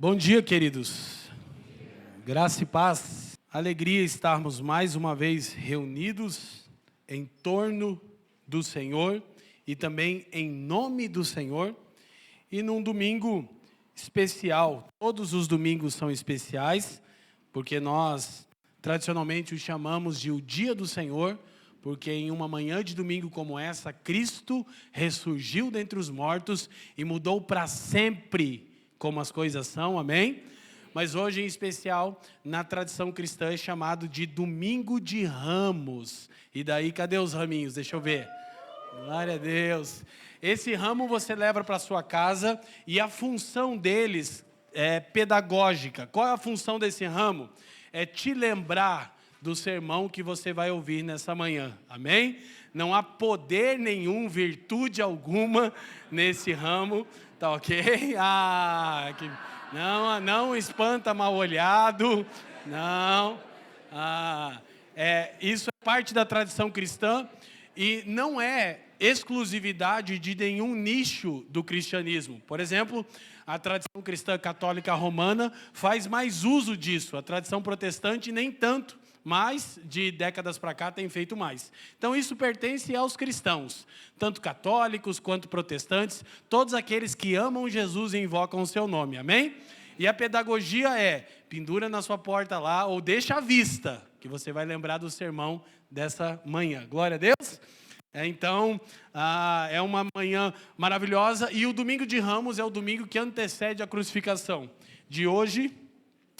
Bom dia, queridos. Graça e paz. Alegria estarmos mais uma vez reunidos em torno do Senhor e também em nome do Senhor. E num domingo especial. Todos os domingos são especiais, porque nós tradicionalmente o chamamos de o Dia do Senhor, porque em uma manhã de domingo como essa, Cristo ressurgiu dentre os mortos e mudou para sempre como as coisas são, amém? Mas hoje, em especial, na tradição cristã, é chamado de Domingo de Ramos. E daí, cadê os raminhos? Deixa eu ver. Glória a Deus. Esse ramo você leva para sua casa e a função deles é pedagógica. Qual é a função desse ramo? É te lembrar do sermão que você vai ouvir nessa manhã, amém? Não há poder nenhum, virtude alguma nesse ramo, tá ok? Não espanta mal olhado, não. Isso é parte da tradição cristã e não é exclusividade de nenhum nicho do cristianismo. Por exemplo, a tradição cristã católica romana faz mais uso disso, a tradição protestante nem tanto, mas de décadas para cá tem feito mais. Então isso pertence aos cristãos, tanto católicos quanto protestantes, todos aqueles que amam Jesus e invocam o seu nome, amém? E a pedagogia é, pendura na sua porta lá, ou deixa à vista, que você vai lembrar do sermão dessa manhã. Glória a Deus! Então, é uma manhã maravilhosa, e o Domingo de Ramos é o domingo que antecede a crucificação. De hoje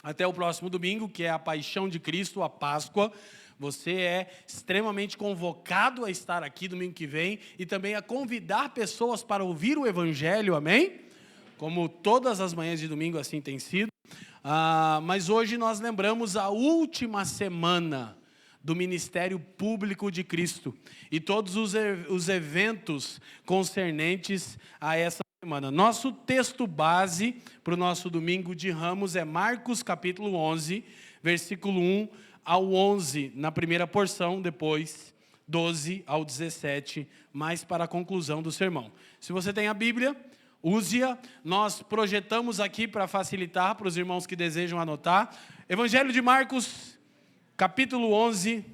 até o próximo domingo, que é a Paixão de Cristo, a Páscoa. Você é extremamente convocado a estar aqui domingo que vem e também a convidar pessoas para ouvir o Evangelho, amém? Como todas as manhãs de domingo assim tem sido. Mas hoje nós lembramos a última semana do Ministério Público de Cristo e todos os eventos concernentes a essa semana. Nosso texto base para o nosso Domingo de Ramos é Marcos capítulo 11, versículo 1 ao 11, na primeira porção, depois 12 ao 17, mais para a conclusão do sermão. Se você tem a Bíblia, use-a. Nós projetamos aqui para facilitar para os irmãos que desejam anotar. Evangelho de Marcos, capítulo 11,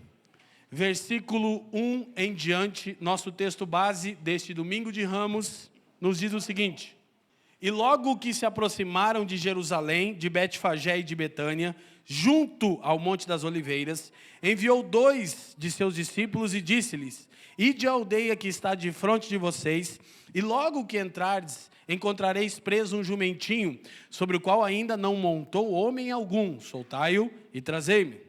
versículo 1 em diante, nosso texto base deste Domingo de Ramos, nos diz o seguinte: E logo que se aproximaram de Jerusalém, de Betfagé e de Betânia, junto ao Monte das Oliveiras, enviou 2 de seus discípulos e disse-lhes: Ide à aldeia que está de frente de vocês, e logo que entrardes, encontrareis preso um jumentinho, sobre o qual ainda não montou homem algum, soltai-o e trazei-me.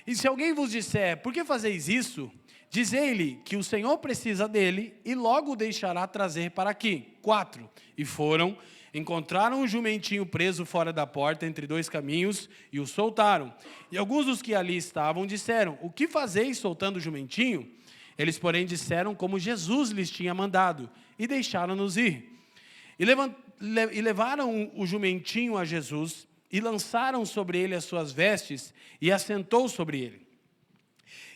E se alguém vos disser, por que fazeis isso? Dizei-lhe que o Senhor precisa dele e logo o deixará trazer para aqui. 4. E foram, encontraram um jumentinho preso fora da porta entre 2 caminhos e o soltaram. E alguns dos que ali estavam disseram, o que fazeis soltando o jumentinho? Eles, porém, disseram como Jesus lhes tinha mandado e deixaram-nos ir. E levaram o jumentinho a Jesus e lançaram sobre ele as suas vestes e assentou sobre ele.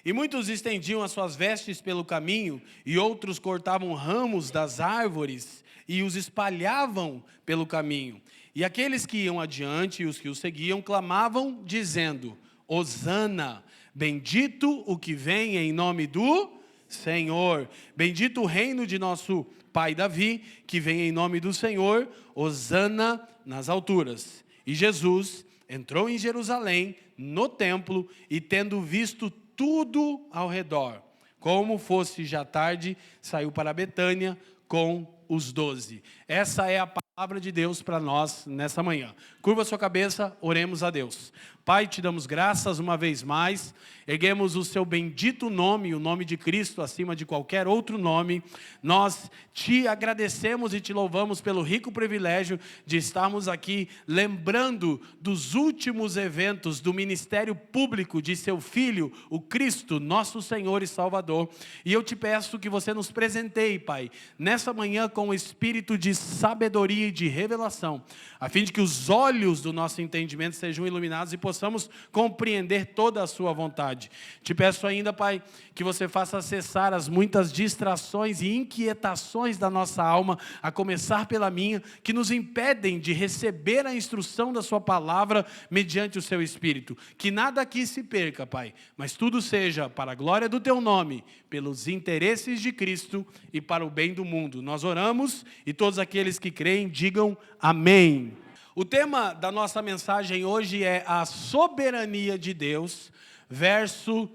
E muitos estendiam as suas vestes pelo caminho, e outros cortavam ramos das árvores e os espalhavam pelo caminho. E aqueles que iam adiante e os que os seguiam clamavam, dizendo, Hosana, bendito o que vem em nome do Senhor. Bendito o reino de nosso pai Davi, que vem em nome do Senhor, Hosana nas alturas. E Jesus entrou em Jerusalém, no templo, e tendo visto tudo ao redor, como fosse já tarde, saiu para Betânia com os 12. Essa é a palavra de Deus para nós nessa manhã. Curva sua cabeça, oremos a Deus. Pai, te damos graças uma vez mais, erguemos o seu bendito nome, o nome de Cristo acima de qualquer outro nome. Nós te agradecemos e te louvamos pelo rico privilégio de estarmos aqui lembrando dos últimos eventos do ministério público de seu Filho, o Cristo, nosso Senhor e Salvador. E eu te peço que você nos presenteie, Pai, nessa manhã com o espírito de sabedoria cheio de revelação, a fim de que os olhos do nosso entendimento sejam iluminados e possamos compreender toda a sua vontade. Te peço ainda, Pai, que você faça cessar as muitas distrações e inquietações da nossa alma, a começar pela minha, que nos impedem de receber a instrução da sua palavra mediante o seu Espírito. Que nada aqui se perca, Pai, mas tudo seja para a glória do teu nome, pelos interesses de Cristo e para o bem do mundo. Nós oramos e todos aqueles que creem digam amém. O tema da nossa mensagem hoje é a soberania de Deus versus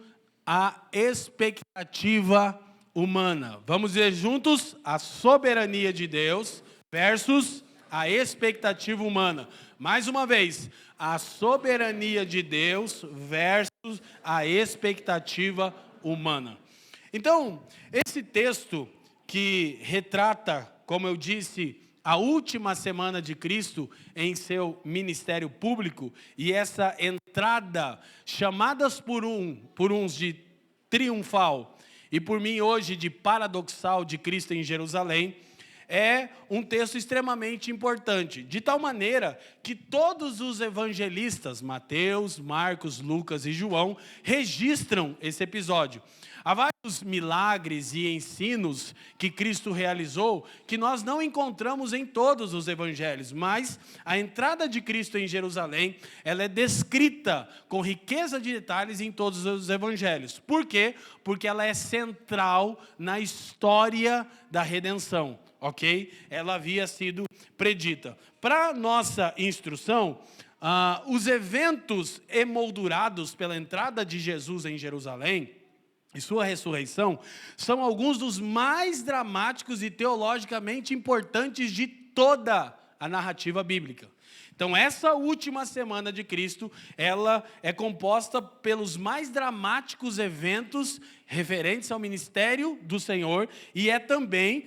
a expectativa humana. Vamos ver juntos a soberania de Deus versus a expectativa humana. Mais uma vez, a soberania de Deus versus a expectativa humana. Então, esse texto que retrata, como eu disse, a última semana de Cristo em seu ministério público e essa entrada, chamadas por uns de triunfal e por mim hoje de paradoxal de Cristo em Jerusalém, é um texto extremamente importante, de tal maneira que todos os evangelistas, Mateus, Marcos, Lucas e João, registram esse episódio. Há vários milagres e ensinos que Cristo realizou que nós não encontramos em todos os evangelhos, mas a entrada de Cristo em Jerusalém, ela é descrita com riqueza de detalhes em todos os evangelhos. Por quê? Porque ela é central na história da redenção, ok? Ela havia sido predita. Para nossa instrução, os eventos emoldurados pela entrada de Jesus em Jerusalém e sua ressurreição são alguns dos mais dramáticos e teologicamente importantes de toda a narrativa bíblica. Então, essa última semana de Cristo, ela é composta pelos mais dramáticos eventos referentes ao ministério do Senhor e é também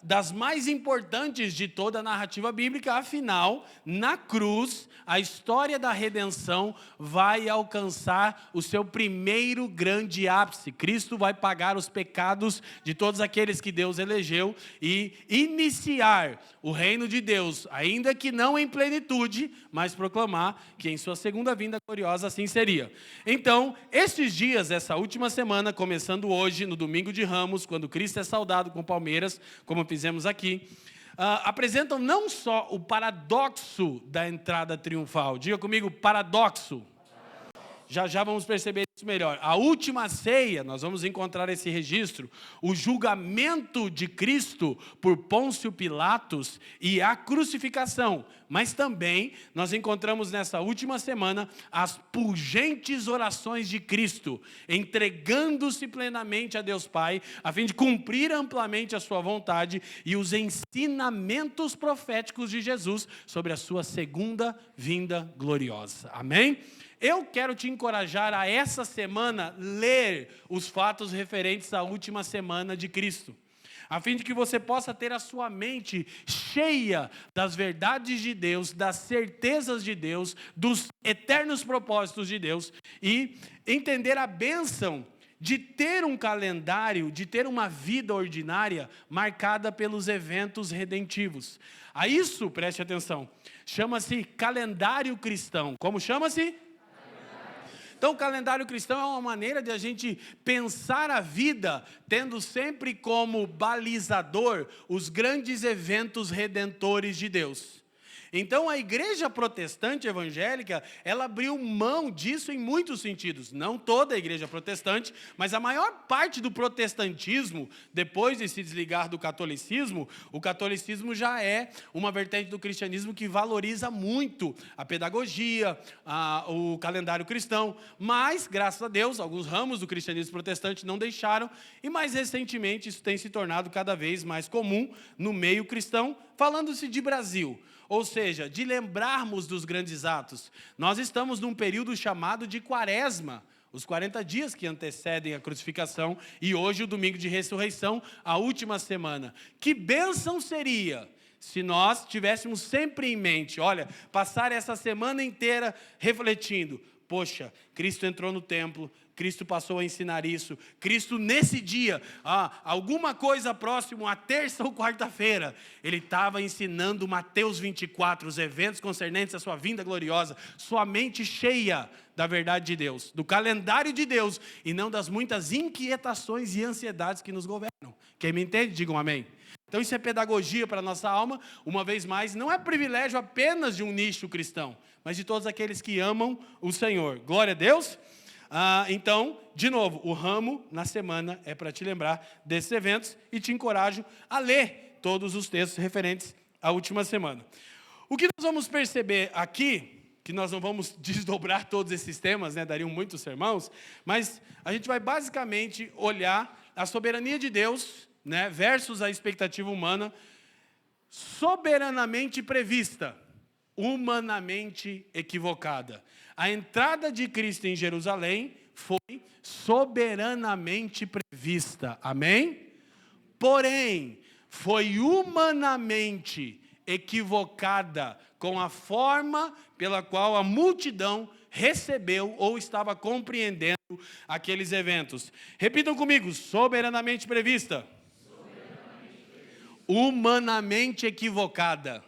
das mais importantes de toda a narrativa bíblica. Afinal, na cruz, a história da redenção vai alcançar o seu primeiro grande ápice. Cristo vai pagar os pecados de todos aqueles que Deus elegeu e iniciar o reino de Deus, ainda que não em plenitude, mas proclamar que em sua segunda vinda gloriosa assim seria. Então, estes dias, essa última semana, começando hoje, no domingo de Ramos, quando Cristo é saudado com palmeiras, como fizemos aqui, apresentam não só o paradoxo da entrada triunfal. Diga comigo, paradoxo. Já vamos perceber isso melhor. A última ceia, nós vamos encontrar esse registro, o julgamento de Cristo por Pôncio Pilatos e a crucificação. Mas também nós encontramos nessa última semana as pungentes orações de Cristo, entregando-se plenamente a Deus Pai, a fim de cumprir amplamente a sua vontade e os ensinamentos proféticos de Jesus sobre a sua segunda vinda gloriosa. Amém? Eu quero te encorajar a essa semana ler os fatos referentes à última semana de Cristo, a fim de que você possa ter a sua mente cheia das verdades de Deus, das certezas de Deus, dos eternos propósitos de Deus e entender a bênção de ter um calendário, de ter uma vida ordinária marcada pelos eventos redentivos. A isso, preste atenção, chama-se calendário cristão. Como chama-se? Então, o calendário cristão é uma maneira de a gente pensar a vida, tendo sempre como balizador os grandes eventos redentores de Deus. Então, a igreja protestante evangélica, ela abriu mão disso em muitos sentidos. Não toda a igreja protestante, mas a maior parte do protestantismo, depois de se desligar do catolicismo, o catolicismo já é uma vertente do cristianismo que valoriza muito a pedagogia, o calendário cristão. Mas, graças a Deus, alguns ramos do cristianismo protestante não deixaram, e mais recentemente isso tem se tornado cada vez mais comum no meio cristão, falando-se de Brasil. Ou seja, de lembrarmos dos grandes atos. Nós estamos num período chamado de Quaresma, os 40 dias que antecedem a crucificação, e hoje o domingo de ressurreição, a última semana. Que bênção seria se nós tivéssemos sempre em mente, olha, passar essa semana inteira refletindo, poxa, Cristo entrou no templo, Cristo passou a ensinar isso, Cristo nesse dia, alguma coisa próximo à terça ou quarta-feira, ele estava ensinando Mateus 24, os eventos concernentes à sua vinda gloriosa, sua mente cheia da verdade de Deus, do calendário de Deus, e não das muitas inquietações e ansiedades que nos governam. Quem me entende, digam amém. Então isso é pedagogia para a nossa alma, uma vez mais, não é privilégio apenas de um nicho cristão, mas de todos aqueles que amam o Senhor. Glória a Deus. Então, de novo, o ramo na semana é para te lembrar desses eventos e te encorajo a ler todos os textos referentes à última semana. O que nós vamos perceber aqui, que nós não vamos desdobrar todos esses temas, né, dariam muitos sermãos, mas a gente vai basicamente olhar a soberania de Deus, né, versus a expectativa humana, soberanamente prevista, humanamente equivocada. A entrada de Cristo em Jerusalém foi soberanamente prevista, amém? Porém, foi humanamente equivocada com a forma pela qual a multidão recebeu ou estava compreendendo aqueles eventos. Repitam comigo, soberanamente prevista. Humanamente equivocada.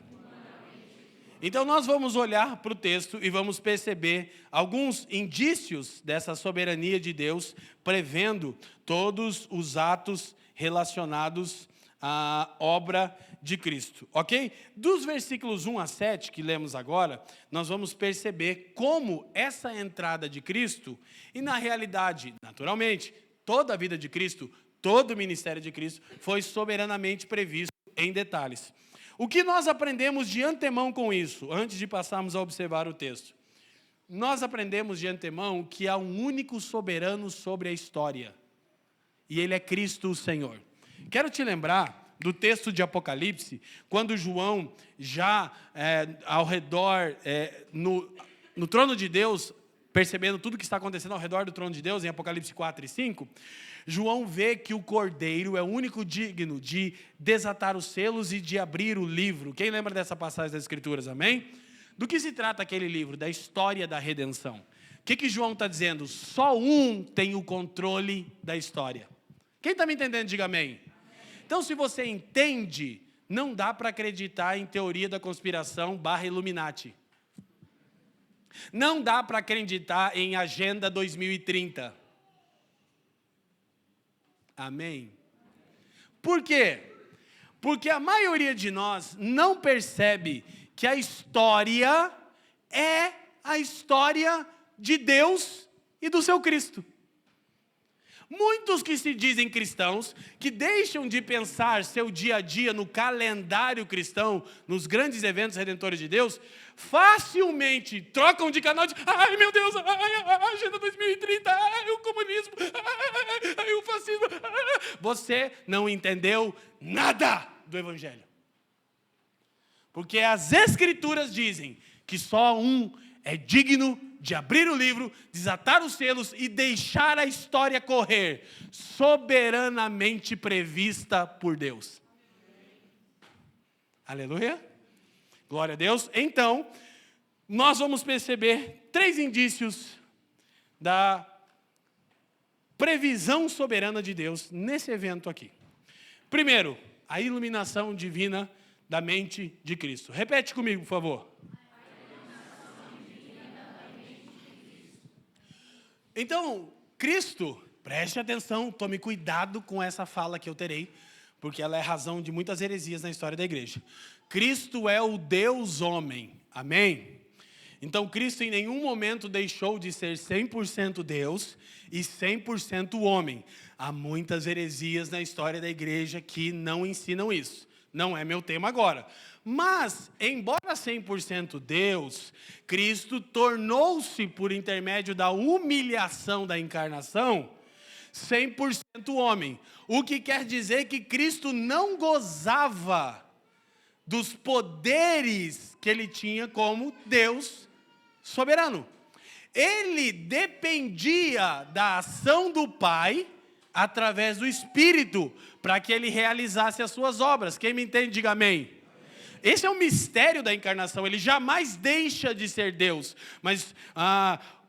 Então nós vamos olhar para o texto e vamos perceber alguns indícios dessa soberania de Deus, prevendo todos os atos relacionados à obra de Cristo, ok? Dos versículos 1 a 7 que lemos agora, nós vamos perceber como essa entrada de Cristo, e na realidade, naturalmente, toda a vida de Cristo, todo o ministério de Cristo, foi soberanamente previsto em detalhes. O que nós aprendemos de antemão com isso, antes de passarmos a observar o texto? Nós aprendemos de antemão que há um único soberano sobre a história, e ele é Cristo o Senhor. Quero te lembrar do texto de Apocalipse, quando João, já ao redor, no trono de Deus, percebendo tudo que está acontecendo ao redor do trono de Deus, em Apocalipse 4 e 5, João vê que o Cordeiro é o único digno de desatar os selos e de abrir o livro. Quem lembra dessa passagem das Escrituras, amém? Do que se trata aquele livro? Da história da redenção. O que João está dizendo? Só um tem o controle da história. Quem está me entendendo, diga amém. Então, se você entende, não dá para acreditar em teoria da conspiração / Illuminati. Não dá para acreditar em Agenda 2030. Amém? Por quê? Porque a maioria de nós não percebe que a história é a história de Deus e do seu Cristo. Muitos que se dizem cristãos, que deixam de pensar seu dia a dia no calendário cristão, nos grandes eventos redentores de Deus, facilmente trocam de canal de, ai meu Deus, a Agenda 2030, o comunismo, o fascismo. Você não entendeu nada do Evangelho. Porque as Escrituras dizem que só um é digno de abrir o livro, desatar os selos e deixar a história correr, soberanamente prevista por Deus. Aleluia? Glória a Deus. Então, nós vamos perceber 3 indícios da previsão soberana de Deus nesse evento aqui. Primeiro, a iluminação divina da mente de Cristo. Repete comigo, por favor. Então, Cristo, preste atenção, tome cuidado com essa fala que eu terei, porque ela é razão de muitas heresias na história da igreja. Cristo é o Deus homem, amém? Então, Cristo em nenhum momento deixou de ser 100% Deus e 100% homem. Há muitas heresias na história da igreja que não ensinam isso. Não é meu tema agora. Mas, embora 100% Deus, Cristo tornou-se, por intermédio da humilhação da encarnação, 100% homem. O que quer dizer que Cristo não gozava dos poderes que ele tinha como Deus soberano. Ele dependia da ação do Pai através do Espírito para que ele realizasse as suas obras. Quem me entende, diga amém. Esse é o mistério da encarnação, ele jamais deixa de ser Deus, mas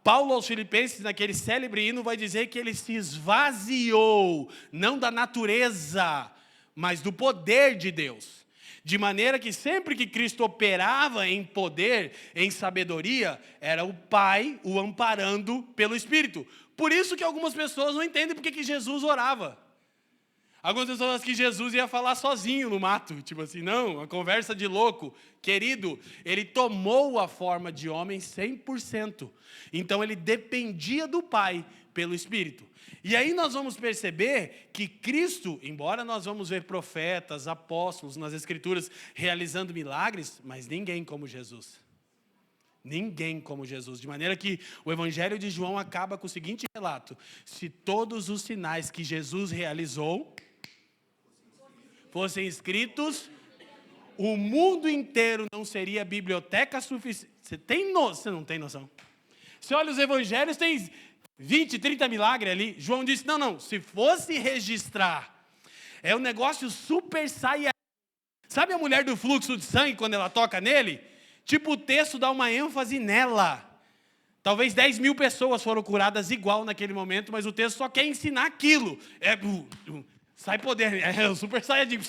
Paulo aos Filipenses, naquele célebre hino, vai dizer que ele se esvaziou, não da natureza, mas do poder de Deus. De maneira que sempre que Cristo operava em poder, em sabedoria, era o Pai o amparando pelo Espírito. Por isso que algumas pessoas não entendem porque que Jesus orava. Algumas pessoas acham que Jesus ia falar sozinho no mato, tipo assim, não, uma conversa de louco. Querido, ele tomou a forma de homem 100%. Então ele dependia do Pai pelo Espírito. E aí nós vamos perceber que Cristo, embora nós vamos ver profetas, apóstolos nas Escrituras realizando milagres, mas ninguém como Jesus. Ninguém como Jesus. De maneira que o Evangelho de João acaba com o seguinte relato: se todos os sinais que Jesus realizou fossem escritos, o mundo inteiro não seria biblioteca suficiente. Você não tem noção. Você olha os evangelhos, tem 20, 30 milagres ali. João disse, não, se fosse registrar, é um negócio super saia. Sabe a mulher do fluxo de sangue, quando ela toca nele? Tipo, o texto dá uma ênfase nela. Talvez 10 mil pessoas foram curadas igual naquele momento, mas o texto só quer ensinar aquilo. Sai poder, o super saiyajin.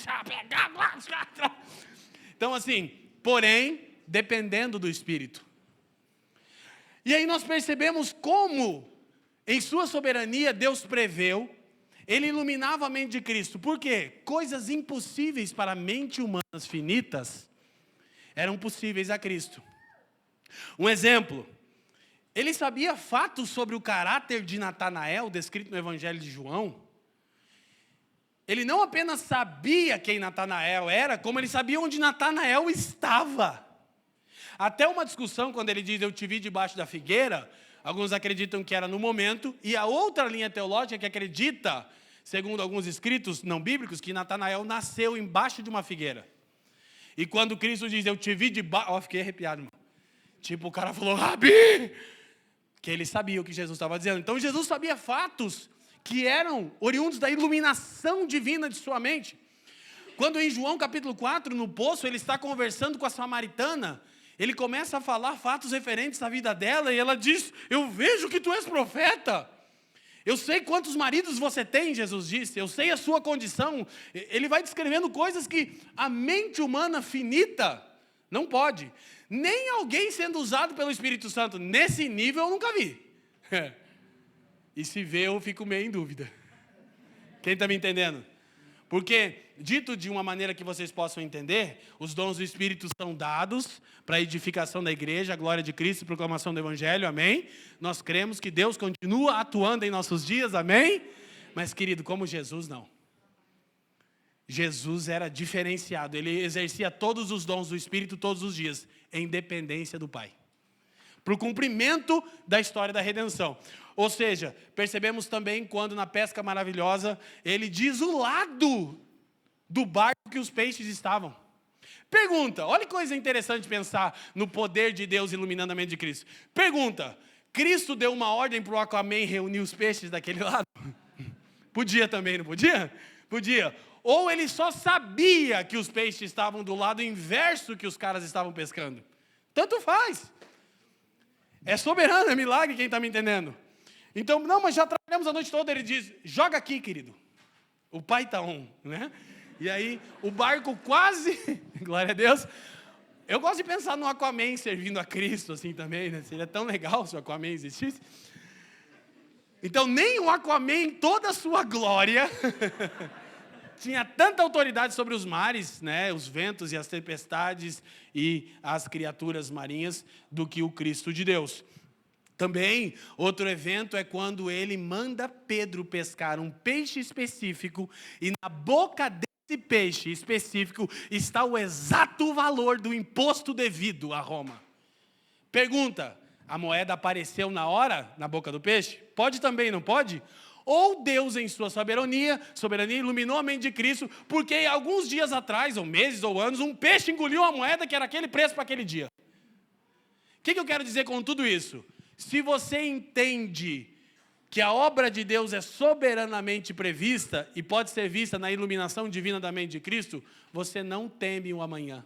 Então assim, porém, dependendo do Espírito. E aí nós percebemos como, em sua soberania, Deus preveu, ele iluminava a mente de Cristo. Por quê? Coisas impossíveis para a mente humanas finitas eram possíveis a Cristo. Um exemplo, ele sabia fatos sobre o caráter de Natanael, descrito no Evangelho de João. Ele não apenas sabia quem Natanael era, como ele sabia onde Natanael estava. Até uma discussão, quando ele diz, eu te vi debaixo da figueira, alguns acreditam que era no momento, e a outra linha teológica que acredita, segundo alguns escritos não bíblicos, que Natanael nasceu embaixo de uma figueira. E quando Cristo diz, eu te vi debaixo... fiquei arrepiado, irmão. Tipo, o cara falou, Rabi! Que ele sabia o que Jesus estava dizendo. Então, Jesus sabia fatos que eram oriundos da iluminação divina de sua mente. Quando em João capítulo 4, no poço, ele está conversando com a samaritana, ele começa a falar fatos referentes à vida dela, e ela diz, eu vejo que tu és profeta. Eu sei quantos maridos você tem, Jesus disse, eu sei a sua condição. Ele vai descrevendo coisas que a mente humana finita não pode. Nem alguém sendo usado pelo Espírito Santo nesse nível eu nunca vi. E se vê, eu fico meio em dúvida. Quem está me entendendo? Porque, dito de uma maneira que vocês possam entender, os dons do Espírito são dados para a edificação da igreja, a glória de Cristo e proclamação do Evangelho, amém? Nós cremos que Deus continua atuando em nossos dias, amém? Mas, querido, como Jesus, não. Jesus era diferenciado, ele exercia todos os dons do Espírito todos os dias, em dependência do Pai. Para o cumprimento da história da redenção. Ou seja, percebemos também quando na pesca maravilhosa, ele diz o lado do barco que os peixes estavam. Pergunta, olha que coisa interessante pensar no poder de Deus iluminando a mente de Cristo. Pergunta, Cristo deu uma ordem para o Aquaman reunir os peixes daquele lado? Podia também, não podia? Podia. Ou ele só sabia que os peixes estavam do lado inverso que os caras estavam pescando. Tanto faz. É soberano, é milagre, quem está me entendendo? Então, não, mas já trabalhamos a noite toda, ele diz, joga aqui, querido. O pai está on, né? E aí, o barco quase, glória a Deus, eu gosto de pensar no Aquaman servindo a Cristo, assim, também, né? Seria tão legal se o Aquaman existisse. Então, nem o Aquaman, em toda a sua glória, tinha tanta autoridade sobre os mares, né? Os ventos e as tempestades e as criaturas marinhas, do que o Cristo de Deus. Também, outro evento é quando ele manda Pedro pescar um peixe específico e na boca desse peixe específico está o exato valor do imposto devido a Roma. Pergunta, a moeda apareceu na hora na boca do peixe? Pode também, não pode? Ou Deus em sua soberania iluminou a mente de Cristo, porque alguns dias atrás, ou meses ou anos, um peixe engoliu a moeda que era aquele preço para aquele dia. O que eu quero dizer com tudo isso? Se você entende que a obra de Deus é soberanamente prevista e pode ser vista na iluminação divina da mente de Cristo, você não teme o amanhã.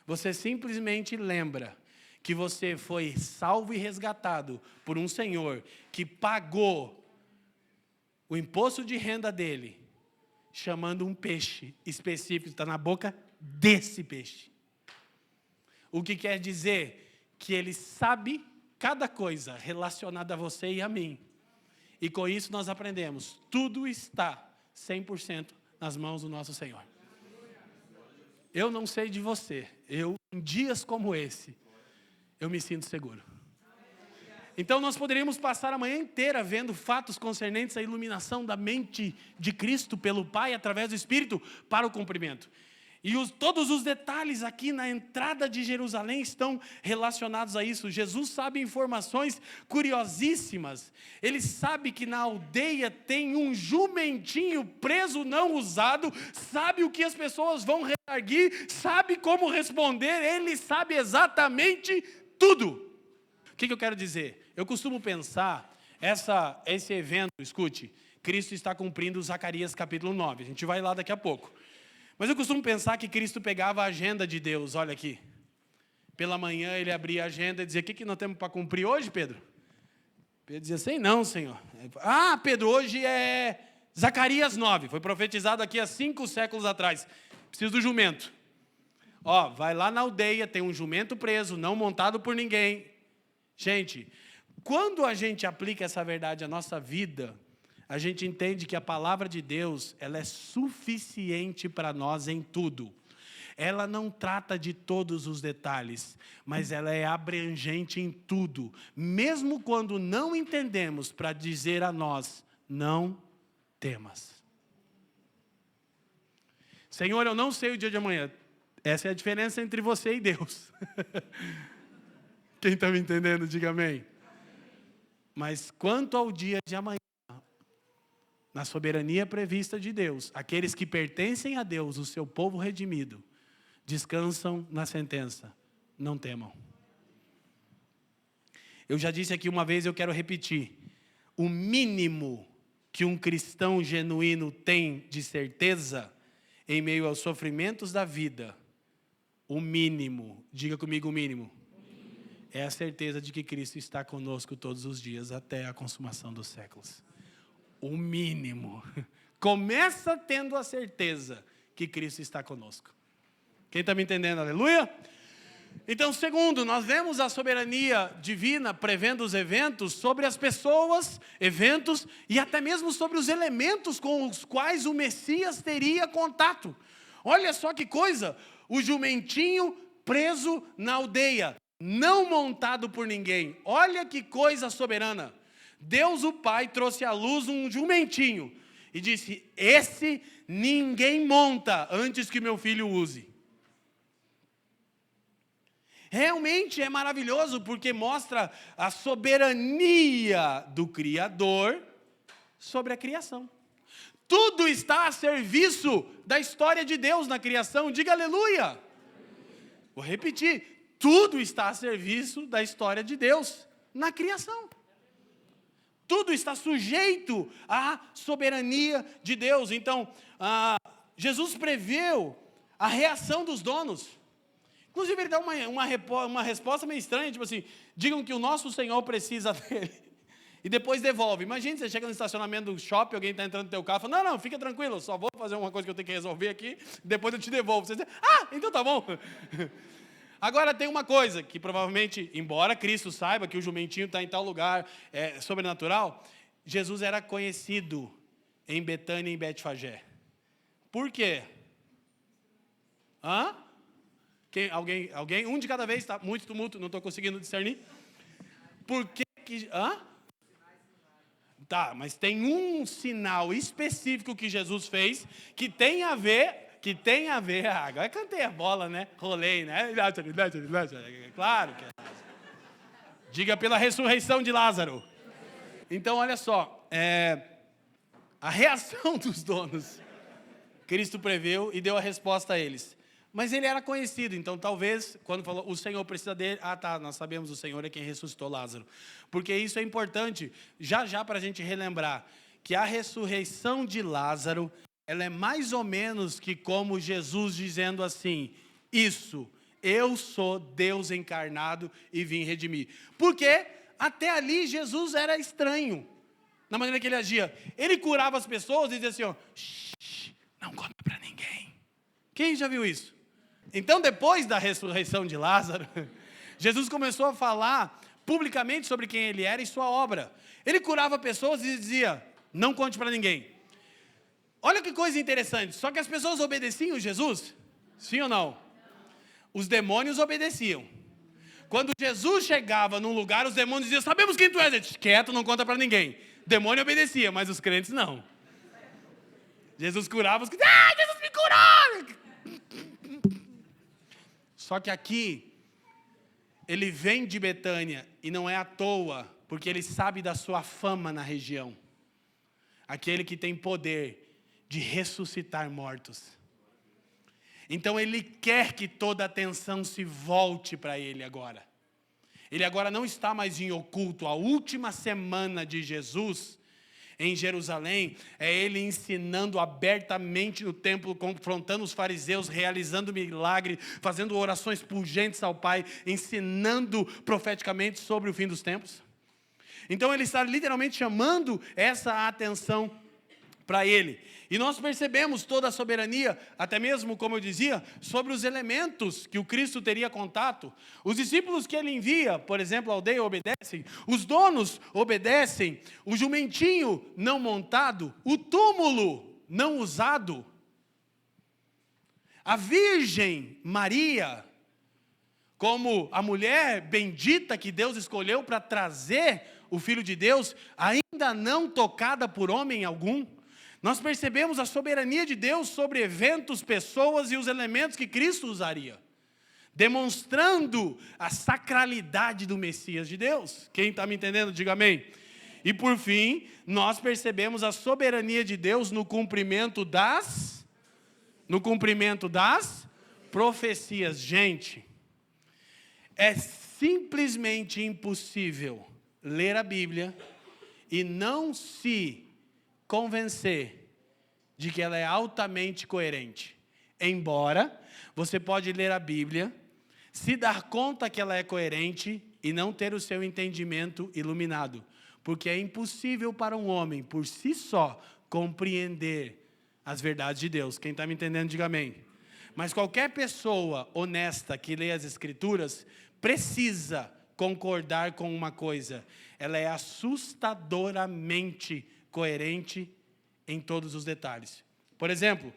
Você simplesmente lembra que você foi salvo e resgatado por um Senhor que pagou o imposto de renda dele, chamando um peixe específico, está na boca desse peixe. O que quer dizer que ele sabe cada coisa relacionada a você e a mim. E com isso nós aprendemos, tudo está 100% nas mãos do nosso Senhor. Eu não sei de você, em dias como esse, eu me sinto seguro. Então nós poderíamos passar a manhã inteira vendo fatos concernentes à iluminação da mente de Cristo pelo Pai, através do Espírito, para o cumprimento. E todos os detalhes aqui na entrada de Jerusalém estão relacionados a isso. Jesus sabe informações curiosíssimas. Ele sabe que na aldeia tem um jumentinho preso, não usado, sabe o que as pessoas vão redarguir, sabe como responder, ele sabe exatamente tudo. O que eu quero dizer? Eu costumo pensar, esse evento, escute, Cristo está cumprindo Zacarias capítulo 9, a gente vai lá daqui a pouco. Mas eu costumo pensar que Cristo pegava a agenda de Deus, olha aqui. Pela manhã ele abria a agenda e dizia, o que nós temos para cumprir hoje, Pedro? Pedro dizia, sei não, Senhor. Ah, Pedro, hoje é Zacarias 9, foi profetizado aqui há 5 séculos atrás. Preciso do jumento. Ó, vai lá na aldeia, tem um jumento preso, não montado por ninguém. Gente, quando a gente aplica essa verdade à nossa vida, a gente entende que a palavra de Deus, ela é suficiente para nós em tudo. Ela não trata de todos os detalhes, mas ela é abrangente em tudo. Mesmo quando não entendemos, para dizer a nós, não temas. Senhor, eu não sei o dia de amanhã. Essa é a diferença entre você e Deus. Quem está me entendendo, diga amém. Mas quanto ao dia de amanhã, na soberania prevista de Deus, aqueles que pertencem a Deus, o seu povo redimido, descansam na sentença, não temam. Eu já disse aqui uma vez, eu quero repetir, o mínimo que um cristão genuíno tem de certeza, em meio aos sofrimentos da vida, o mínimo, diga comigo o mínimo, é a certeza de que Cristo está conosco todos os dias, até a consumação dos séculos. O mínimo. Começa tendo a certeza que Cristo está conosco. Quem está me entendendo? Aleluia? Então, segundo, nós vemos a soberania divina prevendo os eventos sobre as pessoas, eventos e até mesmo sobre os elementos com os quais o Messias teria contato. Olha só que coisa, o jumentinho preso na aldeia, não montado por ninguém. Olha que coisa soberana. Deus o Pai trouxe à luz um jumentinho e disse, esse ninguém monta antes que meu filho use. Realmente é maravilhoso porque mostra a soberania do Criador sobre a criação. Tudo está a serviço da história de Deus na criação, diga aleluia. Vou repetir, tudo está a serviço da história de Deus na criação. Tudo está sujeito à soberania de Deus. Então, Jesus preveu a reação dos donos. Inclusive, ele dá uma resposta meio estranha, tipo assim, digam que o nosso Senhor precisa dele. E depois devolve. Imagina, você chega no estacionamento do shopping, alguém está entrando no teu carro, fala, não, fica tranquilo, eu só vou fazer uma coisa que eu tenho que resolver aqui, depois eu te devolvo. Você diz, então tá bom. Agora tem uma coisa, que provavelmente, embora Cristo saiba que o jumentinho está em tal lugar, é sobrenatural, Jesus era conhecido em Betânia e em Betfagé. Por quê? Alguém? Um de cada vez, está muito tumulto, não estou conseguindo discernir. Por que? Tá, mas tem um sinal específico que Jesus fez, que tem a ver, agora cantei a bola, né? Rolei, né? Claro que é. Diga pela ressurreição de Lázaro. Então, olha só, a reação dos donos, Cristo preveu e deu a resposta a eles. Mas ele era conhecido, então talvez, quando falou, o Senhor precisa dele, nós sabemos, o Senhor é quem ressuscitou Lázaro. Porque isso é importante, já para a gente relembrar, que a ressurreição de Lázaro, ela é mais ou menos que como Jesus dizendo assim, eu sou Deus encarnado e vim redimir. Porque até ali Jesus era estranho na maneira que ele agia. Ele curava as pessoas e dizia assim, ó, shh, não conta para ninguém. Quem já viu isso? Então, depois da ressurreição de Lázaro, Jesus começou a falar publicamente sobre quem ele era e sua obra. Ele curava pessoas e dizia, não conte para ninguém. Olha que coisa interessante, só que as pessoas obedeciam Jesus? Sim ou não? Os demônios obedeciam. Quando Jesus chegava num lugar, os demônios diziam, sabemos quem tu és. Ele disse, quieto, não conta para ninguém. O demônio obedecia, mas os crentes não. Jesus curava os crentes, Jesus me curou! Só que aqui, ele vem de Betânia, e não é à toa, porque ele sabe da sua fama na região. Aquele que tem poder de ressuscitar mortos. Então ele quer que toda a atenção se volte para ele agora. Ele agora não está mais em oculto. A última semana de Jesus em Jerusalém é ele ensinando abertamente no templo, confrontando os fariseus, realizando milagre, fazendo orações pungentes ao Pai, ensinando profeticamente sobre o fim dos tempos. Então ele está literalmente chamando essa atenção para ele. E nós percebemos toda a soberania, até mesmo, como eu dizia, sobre os elementos que o Cristo teria contato. Os discípulos que ele envia, por exemplo, a aldeia obedecem, os donos obedecem, o jumentinho não montado, o túmulo não usado, a Virgem Maria, como a mulher bendita que Deus escolheu para trazer o Filho de Deus, ainda não tocada por homem algum. Nós percebemos a soberania de Deus sobre eventos, pessoas e os elementos que Cristo usaria, demonstrando a sacralidade do Messias de Deus. Quem está me entendendo, diga amém. E por fim, nós percebemos a soberania de Deus no cumprimento das profecias. Gente, é simplesmente impossível ler a Bíblia e não se convencer de que ela é altamente coerente. Embora você pode ler a Bíblia, se dar conta que ela é coerente e não ter o seu entendimento iluminado. Porque é impossível para um homem, por si só, compreender as verdades de Deus. Quem está me entendendo, diga amém. Mas qualquer pessoa honesta que lê as Escrituras precisa concordar com uma coisa: ela é assustadoramente coerente em todos os detalhes. Por exemplo,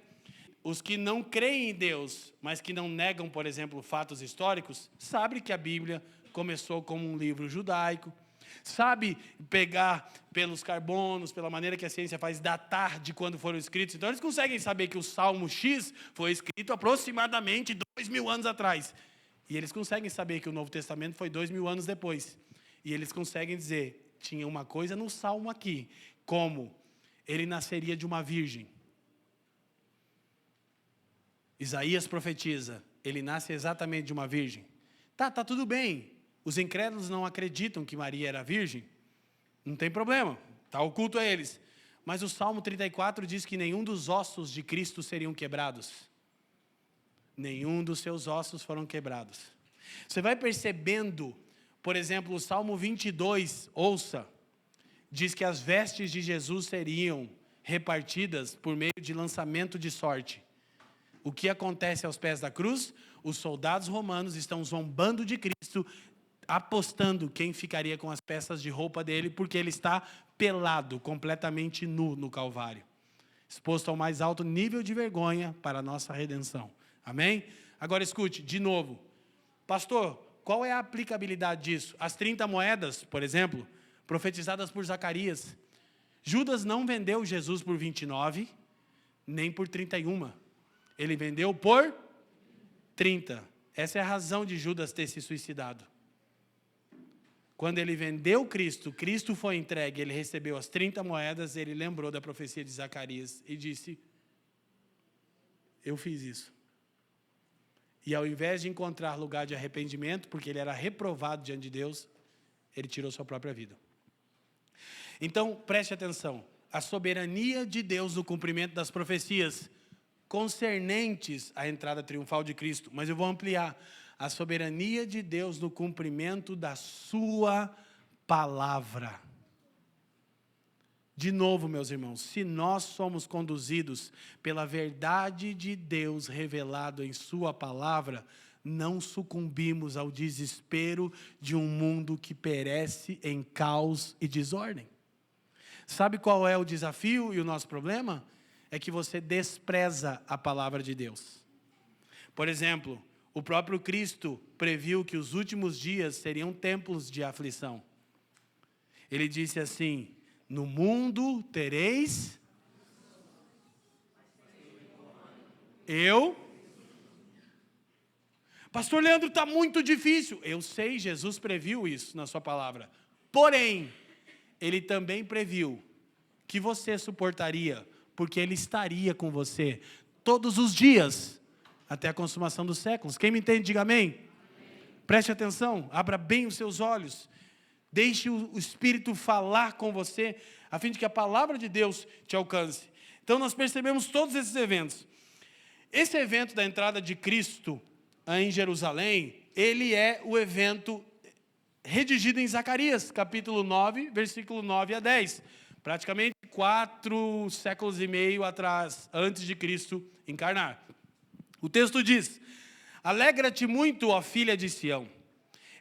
os que não creem em Deus, mas que não negam, por exemplo, fatos históricos, sabem que a Bíblia começou como um livro judaico, sabe pegar pelos carbonos, pela maneira que a ciência faz, datar de quando foram escritos. Então eles conseguem saber que o Salmo X foi escrito aproximadamente 2000 anos atrás. E eles conseguem saber que o Novo Testamento foi 2000 anos depois. E eles conseguem dizer, tinha uma coisa no Salmo aqui, como ele nasceria de uma virgem. Isaías profetiza, ele nasce exatamente de uma virgem. Tá tudo bem. Os incrédulos não acreditam que Maria era virgem. Não tem problema, está oculto a eles. Mas o Salmo 34 diz que nenhum dos ossos de Cristo seriam quebrados. Nenhum dos seus ossos foram quebrados. Você vai percebendo, por exemplo, o Salmo 22, ouça, diz que as vestes de Jesus seriam repartidas por meio de lançamento de sorte. O que acontece aos pés da cruz? Os soldados romanos estão zombando de Cristo, apostando quem ficaria com as peças de roupa dele, porque ele está pelado, completamente nu no Calvário, exposto ao mais alto nível de vergonha para a nossa redenção. Amém? Agora escute, de novo. Pastor, qual é a aplicabilidade disso? As 30 moedas, por exemplo, profetizadas por Zacarias. Judas não vendeu Jesus por 29, nem por 31. Ele vendeu por 30. Essa é a razão de Judas ter se suicidado. Quando ele vendeu Cristo, Cristo foi entregue, ele recebeu as 30 moedas, ele lembrou da profecia de Zacarias e disse, eu fiz isso. E ao invés de encontrar lugar de arrependimento, porque ele era reprovado diante de Deus, ele tirou sua própria vida. Então, preste atenção. A soberania de Deus no cumprimento das profecias concernentes à entrada triunfal de Cristo. Mas eu vou ampliar. a soberania de Deus no cumprimento da sua palavra. De novo, meus irmãos, se nós somos conduzidos pela verdade de Deus revelado em sua palavra, não sucumbimos ao desespero de um mundo que perece em caos e desordem. Sabe qual é o desafio e o nosso problema? É que você despreza a palavra de Deus. Por exemplo, o próprio Cristo previu que os últimos dias seriam tempos de aflição. Ele disse assim: no mundo tereis Pastor Leandro, está muito difícil. Eu sei, Jesus previu isso na sua palavra. Porém, Ele também previu que você suportaria, porque Ele estaria com você todos os dias, até a consumação dos séculos. Quem me entende, diga amém. Amém. Preste atenção, abra bem os seus olhos. Deixe o Espírito falar com você, a fim de que a palavra de Deus te alcance. Então nós percebemos todos esses eventos. Esse evento da entrada de Cristo em Jerusalém, ele é o evento redigido em Zacarias, capítulo 9, versículo 9 a 10. Praticamente 4 séculos e meio atrás, antes de Cristo encarnar. O texto diz: alegra-te muito, ó filha de Sião.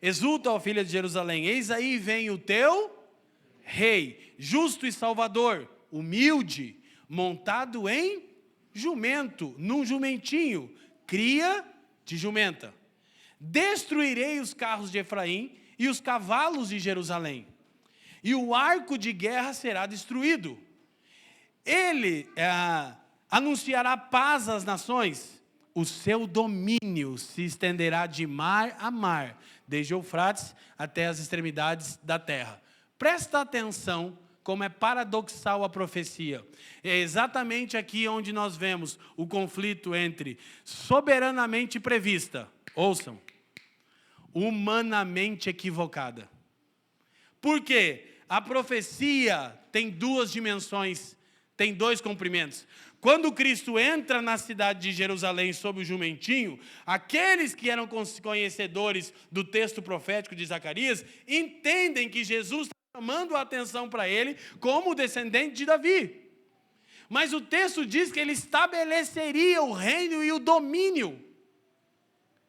Exulta, ó filha de Jerusalém, eis aí vem o teu rei, justo e salvador, humilde, montado em jumento, num jumentinho, cria de jumenta. Destruirei os carros de Efraim e os cavalos de Jerusalém, e o arco de guerra será destruído. Ele anunciará paz às nações, o seu domínio se estenderá de mar a mar, desde Eufrates até as extremidades da terra. Presta atenção como é paradoxal a profecia. É exatamente aqui onde nós vemos o conflito entre soberanamente prevista, ouçam, humanamente equivocada. Por quê? A profecia tem duas dimensões, tem dois comprimentos. Quando Cristo entra na cidade de Jerusalém sob o jumentinho, aqueles que eram conhecedores do texto profético de Zacarias entendem que Jesus está chamando a atenção para ele como descendente de Davi. Mas o texto diz que ele estabeleceria o reino e o domínio.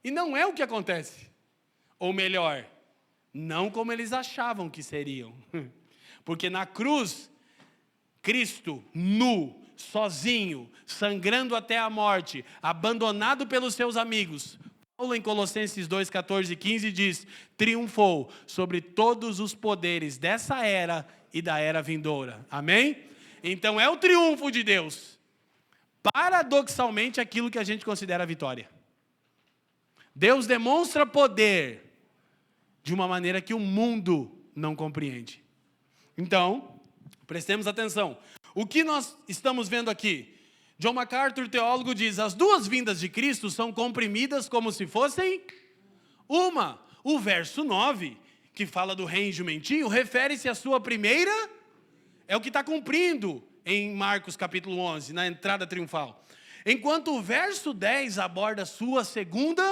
E não é o que acontece. Ou melhor, não como eles achavam que seriam. Porque na cruz, Cristo, nu, sozinho, sangrando até a morte, abandonado pelos seus amigos. Paulo, em Colossenses 2, 14 e 15, diz: triunfou sobre todos os poderes dessa era e da era vindoura. Amém? Então é o triunfo de Deus. Paradoxalmente, aquilo que a gente considera vitória. Deus demonstra poder de uma maneira que o mundo não compreende. Então, prestemos atenção. O que nós estamos vendo aqui? John MacArthur, teólogo, diz: as duas vindas de Cristo são comprimidas como se fossem uma. O verso 9, que fala do rei jumentinho, refere-se à sua primeira, é o que está cumprindo em Marcos capítulo 11, na entrada triunfal. Enquanto o verso 10 aborda a sua segunda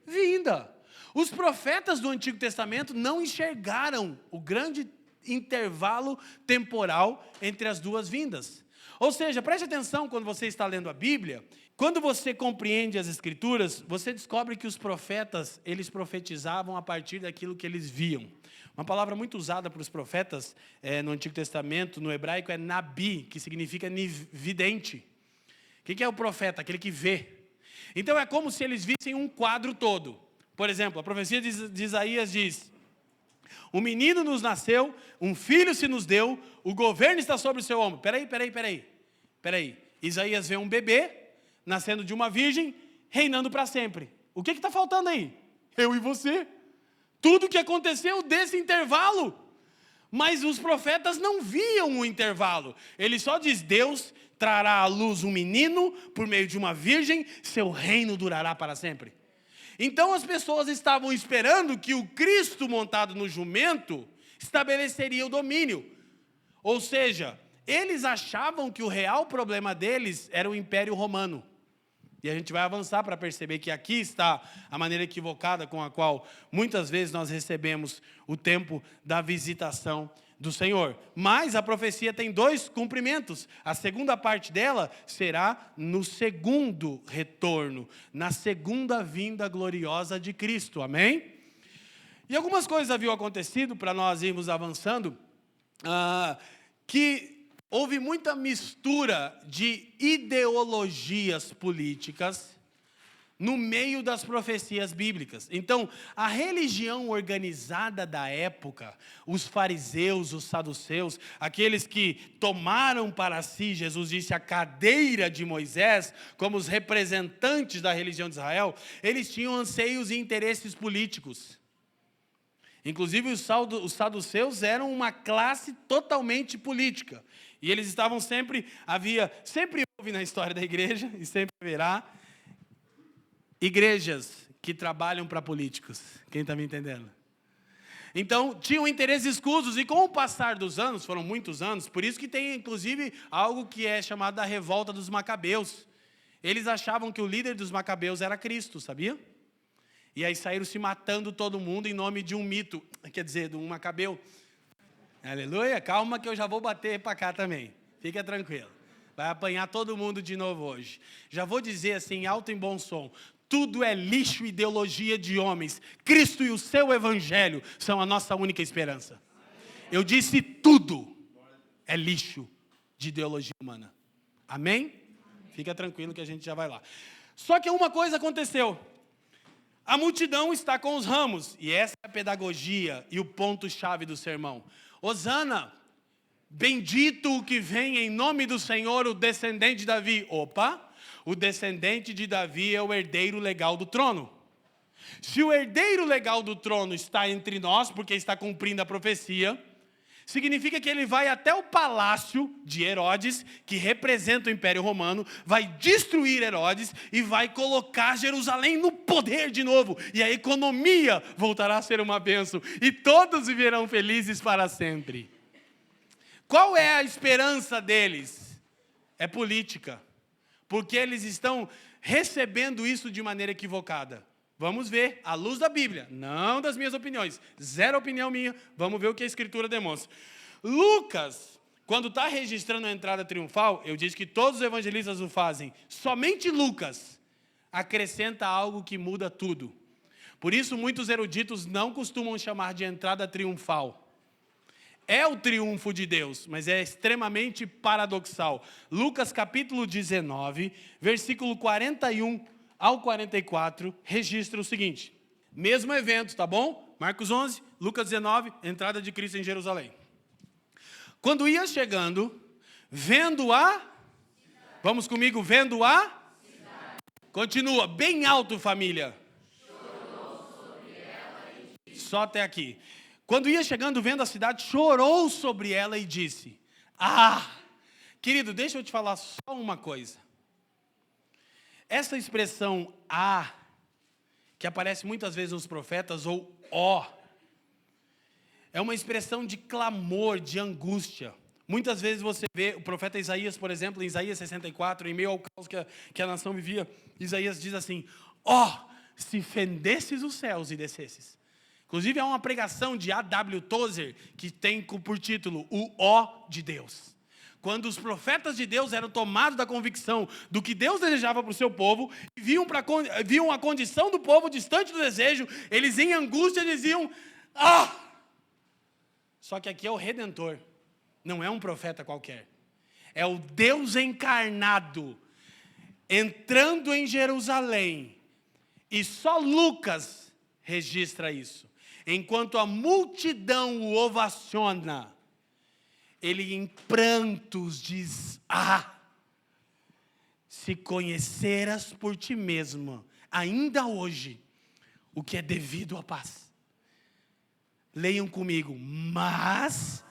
vinda. Os profetas do Antigo Testamento não enxergaram o grande intervalo temporal entre as duas vindas. Ou seja, preste atenção quando você está lendo a Bíblia. Quando você compreende as Escrituras, você descobre que os profetas, eles profetizavam a partir daquilo que eles viam. Uma palavra muito usada para os profetas no Antigo Testamento, no hebraico, é nabi, que significa vidente. O que é o profeta? Aquele que vê. Então é como se eles vissem um quadro todo. Por exemplo, a profecia de Isaías diz: um menino nos nasceu, um filho se nos deu, o governo está sobre o seu ombro. Peraí. Isaías vê um bebê, nascendo de uma virgem, reinando para sempre. O que está faltando aí? Eu e você. Tudo o que aconteceu desse intervalo. Mas os profetas não viam o intervalo. Ele só diz: Deus trará à luz um menino, por meio de uma virgem, seu reino durará para sempre. Então as pessoas estavam esperando que o Cristo montado no jumento estabeleceria o domínio. Ou seja, eles achavam que o real problema deles era o Império Romano. E a gente vai avançar para perceber que aqui está a maneira equivocada com a qual muitas vezes nós recebemos o tempo da visitação do Senhor. Mas a profecia tem 2 cumprimentos. A segunda parte dela será no segundo retorno, na segunda vinda gloriosa de Cristo. Amém? E algumas coisas haviam acontecido para nós irmos avançando, que houve muita mistura de ideologias políticas no meio das profecias bíblicas. Então, a religião organizada da época, os fariseus, os saduceus, aqueles que tomaram para si, Jesus disse, a cadeira de Moisés, como os representantes da religião de Israel, eles tinham anseios e interesses políticos. Inclusive, os saduceus eram uma classe totalmente política. E eles estavam sempre houve na história da igreja, e sempre haverá, igrejas que trabalham para políticos. Quem está me entendendo? Então, tinham interesses escusos, e com o passar dos anos, foram muitos anos, por isso que tem, inclusive, algo que é chamado da revolta dos macabeus. Eles achavam que o líder dos macabeus era Cristo, sabia? E aí saíram se matando todo mundo em nome de um mito, quer dizer, de um macabeu. Aleluia, calma que eu já vou bater para cá também. Fica tranquilo. Vai apanhar todo mundo de novo hoje. Já vou dizer assim, alto e bom som. Tudo é lixo e ideologia de homens. Cristo e o seu evangelho são a nossa única esperança. Eu disse tudo é lixo de ideologia humana. Amém? Fica tranquilo que a gente já vai lá. Só que uma coisa aconteceu. A multidão está com os ramos. E essa é a pedagogia e o ponto-chave do sermão. Hosana, bendito o que vem em nome do Senhor, o descendente de Davi. Opa, o descendente de Davi é o herdeiro legal do trono. Se o herdeiro legal do trono está entre nós, porque está cumprindo a profecia, significa que ele vai até o palácio de Herodes, que representa o Império Romano, vai destruir Herodes e vai colocar Jerusalém no poder de novo. E a economia voltará a ser uma bênção. E todos viverão felizes para sempre. Qual é a esperança deles? É política. Porque eles estão recebendo isso de maneira equivocada. Vamos ver, à luz da Bíblia, não das minhas opiniões, zero opinião minha, vamos ver o que a Escritura demonstra. Lucas, quando está registrando a entrada triunfal, eu disse que todos os evangelistas o fazem, somente Lucas acrescenta algo que muda tudo. Por isso, muitos eruditos não costumam chamar de entrada triunfal. É o triunfo de Deus, mas é extremamente paradoxal. Lucas capítulo 19, versículo 41 ao 44, registra o seguinte. Mesmo evento, tá bom? Marcos 11, Lucas 19, entrada de Cristo em Jerusalém. Quando ia chegando, vendo a... Vamos comigo, vendo a... Continua, bem alto, família. Só até aqui. Quando ia chegando, vendo a cidade, chorou sobre ela e disse... Querido, deixa eu te falar só uma coisa. Essa expressão que aparece muitas vezes nos profetas, ou é uma expressão de clamor, de angústia. Muitas vezes você vê o profeta Isaías, por exemplo, em Isaías 64, em meio ao caos que a nação vivia, Isaías diz assim, se fendesses os céus e descesses. Inclusive há uma pregação de A.W. Tozer, que tem por título, o ó de Deus. Quando os profetas de Deus eram tomados da convicção do que Deus desejava para o seu povo, e viam a condição do povo distante do desejo, eles em angústia diziam, Só que aqui é o Redentor, não é um profeta qualquer. É o Deus encarnado, entrando em Jerusalém. E só Lucas registra isso. Enquanto a multidão o ovaciona, ele em prantos diz, se conheceras por ti mesmo, ainda hoje, o que é devido à paz. Leiam comigo, mas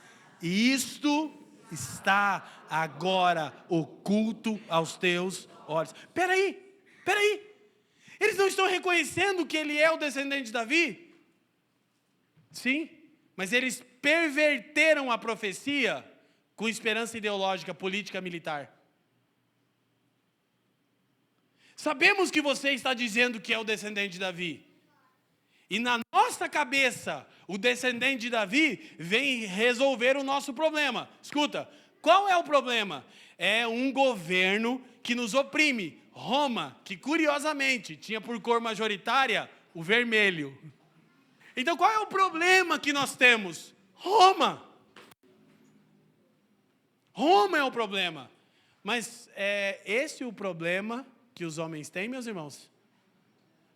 isto está agora oculto aos teus olhos. Peraí, eles não estão reconhecendo que ele é o descendente de Davi? Sim, mas eles perverteram a profecia com esperança ideológica, política, militar. Sabemos que você está dizendo que é o descendente de Davi. E na nossa cabeça, o descendente de Davi vem resolver o nosso problema. Escuta, qual é o problema? É um governo que nos oprime. Roma, que curiosamente tinha por cor majoritária o vermelho. Então qual é o problema que nós temos? Roma. Roma é o problema. Mas é esse o problema que os homens têm, meus irmãos?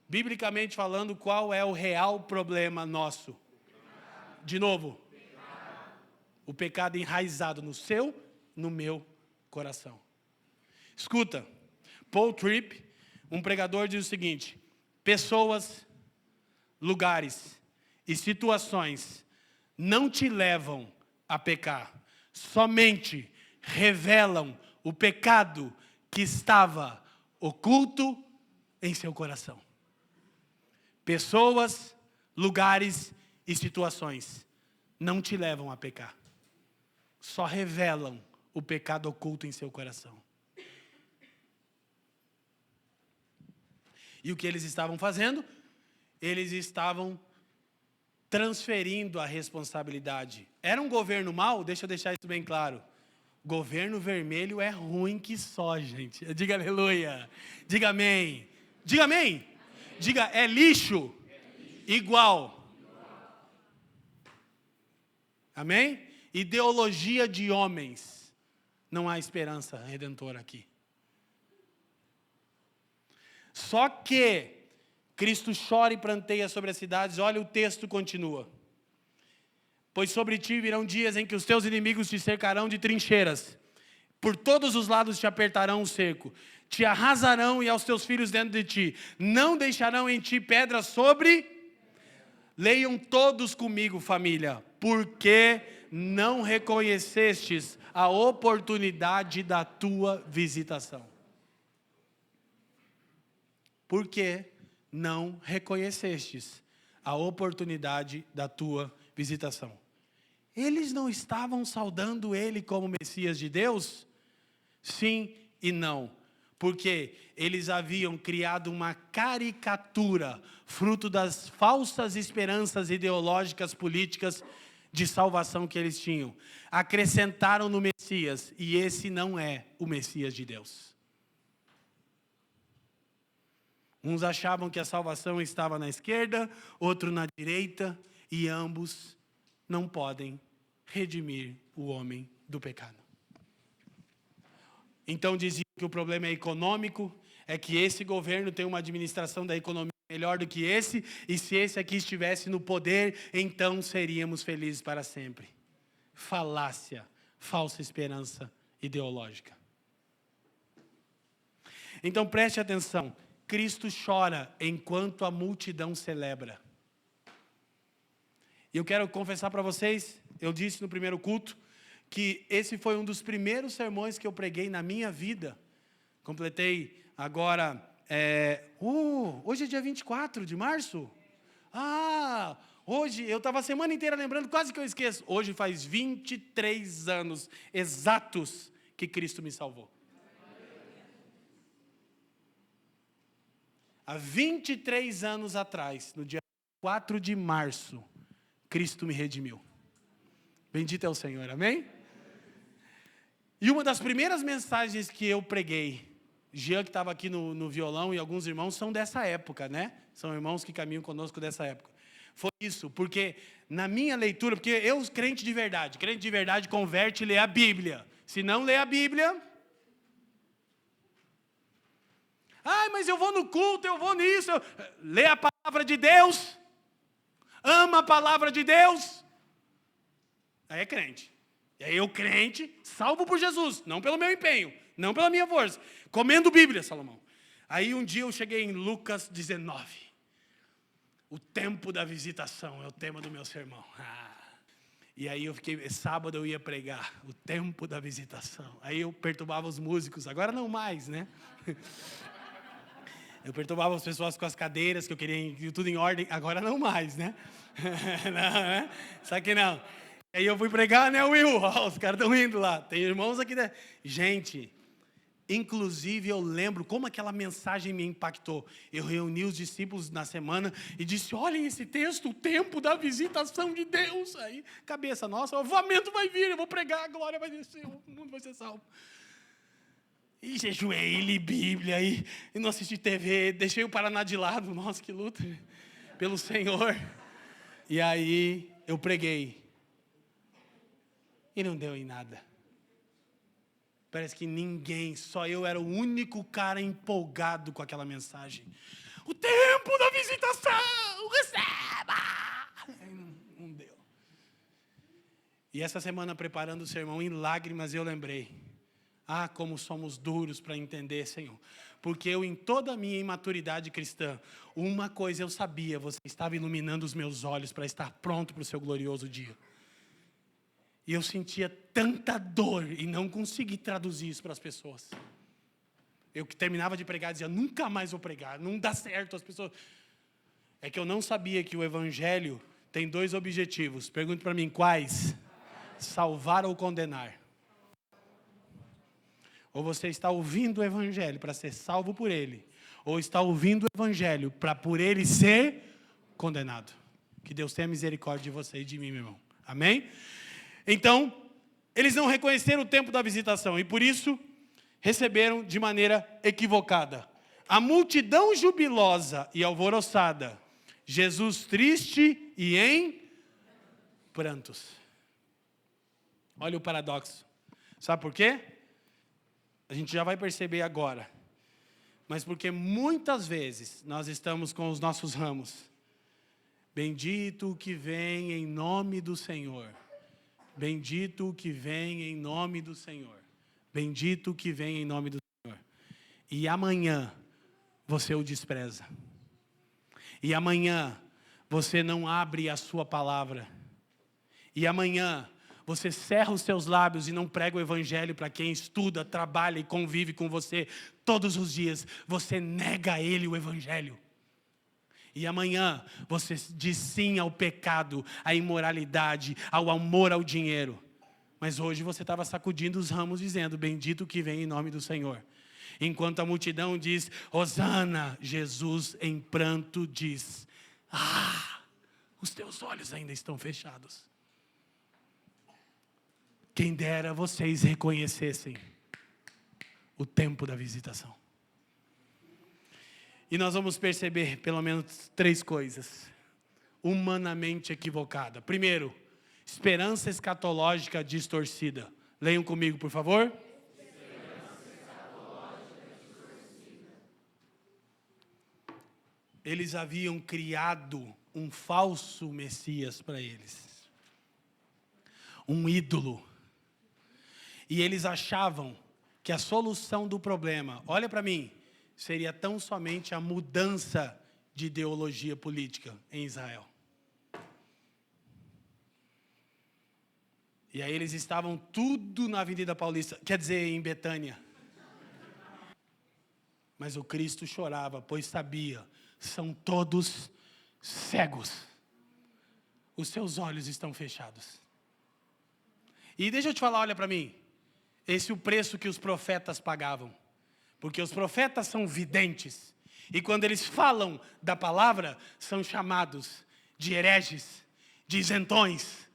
Biblicamente falando, qual é o real problema nosso? De novo, o pecado enraizado no seu, no meu coração. Escuta, Paul Tripp, um pregador, diz o seguinte: pessoas, lugares e situações não te levam a pecar, somente revelam o pecado que estava oculto em seu coração. Pessoas, lugares e situações não te levam a pecar. Só revelam o pecado oculto em seu coração. E o que eles estavam fazendo? Eles estavam transferindo a responsabilidade. Era um governo mau? Deixa eu deixar isso bem claro. Governo vermelho é ruim que só, gente. Diga aleluia. Diga amém. Diga amém. Diga, é lixo igual. Amém? Ideologia de homens. Não há esperança redentora aqui. Só que Cristo chora e pranteia sobre as cidades. Olha, o texto continua. Pois sobre ti virão dias em que os teus inimigos te cercarão de trincheiras. Por todos os lados te apertarão o cerco. Te arrasarão e aos teus filhos dentro de ti. Não deixarão em ti pedra sobre... Leiam todos comigo, família. Porque não reconhecestes a oportunidade da tua visitação. Porque não reconhecestes a oportunidade da tua visitação. Eles não estavam saudando ele como Messias de Deus? Sim e não. Porque eles haviam criado uma caricatura, fruto das falsas esperanças ideológicas, políticas de salvação que eles tinham. Acrescentaram no Messias, e esse não é o Messias de Deus. Uns achavam que a salvação estava na esquerda, outro na direita, e ambos não podem redimir o homem do pecado. Então diziam que o problema é econômico, é que esse governo tem uma administração da economia melhor do que esse, e se esse aqui estivesse no poder, então seríamos felizes para sempre. Falácia, falsa esperança ideológica. Então preste atenção, Cristo chora enquanto a multidão celebra. E eu quero confessar para vocês, eu disse no primeiro culto, que esse foi um dos primeiros sermões que eu preguei na minha vida. Completei agora, hoje é dia 24 de março? Hoje, eu estava a semana inteira lembrando, quase que eu esqueço. Hoje faz 23 anos exatos que Cristo me salvou. Há 23 anos atrás, no dia 4 de março, Cristo me redimiu. Bendito é o Senhor, amém? E uma das primeiras mensagens que eu preguei, Jean que estava aqui no violão e alguns irmãos são dessa época, né? São irmãos que caminham conosco dessa época. Foi isso, porque na minha leitura, porque eu, crente de verdade converte e lê a Bíblia. Se não lê a Bíblia... mas eu vou no culto, eu vou nisso. Lê a palavra de Deus. Ama a palavra de Deus. Aí é crente. E aí eu crente, salvo por Jesus. Não pelo meu empenho, não pela minha força. Comendo Bíblia, Salomão. Aí um dia eu cheguei em Lucas 19. O tempo da visitação é o tema do meu sermão. E aí eu fiquei, sábado eu ia pregar. O tempo da visitação. Aí eu perturbava os músicos. Agora não mais, né? Eu perturbava as pessoas com as cadeiras, que eu queria tudo em ordem. Agora não mais, né? Não, né? Só que não. Aí eu fui pregar, né, Will? Os caras estão indo lá. Tem irmãos aqui, né? Gente, Inclusive, eu lembro como aquela mensagem me impactou. Eu reuni os discípulos na semana e disse, olhem esse texto, o tempo da visitação de Deus. Aí, cabeça nossa, o avivamento vai vir, eu vou pregar, a glória vai descer, o mundo vai ser salvo. E jejuei, li Bíblia, e não assisti TV, deixei o Paraná de lado. Nossa, que luta pelo Senhor. E aí, eu preguei. E não deu em nada. Parece que ninguém, só eu era o único cara empolgado com aquela mensagem. O tempo da visitação, receba! Não deu. E essa semana, preparando o sermão, em lágrimas, eu lembrei. Ah, como somos duros para entender, Senhor. Porque eu, em toda a minha imaturidade cristã, uma coisa eu sabia, você estava iluminando os meus olhos para estar pronto para o seu glorioso dia. E eu sentia tanta dor e não consegui traduzir isso para as pessoas. Eu que terminava de pregar, dizia, nunca mais vou pregar, não dá certo. As pessoas... É que eu não sabia que o evangelho tem 2 objetivos. Pergunte para mim, quais? Salvar ou condenar. Ou você está ouvindo o evangelho para ser salvo por ele, ou está ouvindo o evangelho para por ele ser condenado. Que Deus tenha misericórdia de você e de mim, meu irmão. Amém? Então, eles não reconheceram o tempo da visitação e por isso receberam de maneira equivocada. A multidão jubilosa e alvoroçada, Jesus triste e em prantos. Olha o paradoxo. Sabe por quê? A gente já vai perceber agora. Mas porque muitas vezes nós estamos com os nossos ramos. Bendito o que vem em nome do Senhor. Bendito o que vem em nome do Senhor. Bendito o que vem em nome do Senhor. E amanhã você o despreza. E amanhã você não abre a sua palavra. E amanhã você cerra os seus lábios e não prega o evangelho para quem estuda, trabalha e convive com você todos os dias. Você nega a ele o evangelho. E amanhã você diz sim ao pecado, à imoralidade, ao amor ao dinheiro. Mas hoje você estava sacudindo os ramos dizendo, bendito que vem em nome do Senhor. Enquanto a multidão diz, Hosana, Jesus em pranto diz, os teus olhos ainda estão fechados. Quem dera vocês reconhecessem o tempo da visitação. E nós vamos perceber pelo menos 3 coisas humanamente equivocadas. Primeiro, esperança escatológica distorcida. Leiam comigo, por favor. Esperança escatológica distorcida. Eles haviam criado um falso Messias para eles. Um ídolo. E eles achavam que a solução do problema, olha para mim, seria tão somente a mudança de ideologia política em Israel. E aí eles estavam tudo na Avenida Paulista, quer dizer, em Betânia. Mas o Cristo chorava, pois sabia, são todos cegos. Os seus olhos estão fechados. E deixa eu te falar, olha para mim. Esse é o preço que os profetas pagavam. Porque os profetas são videntes. E quando eles falam da palavra, são chamados de hereges, de isentões,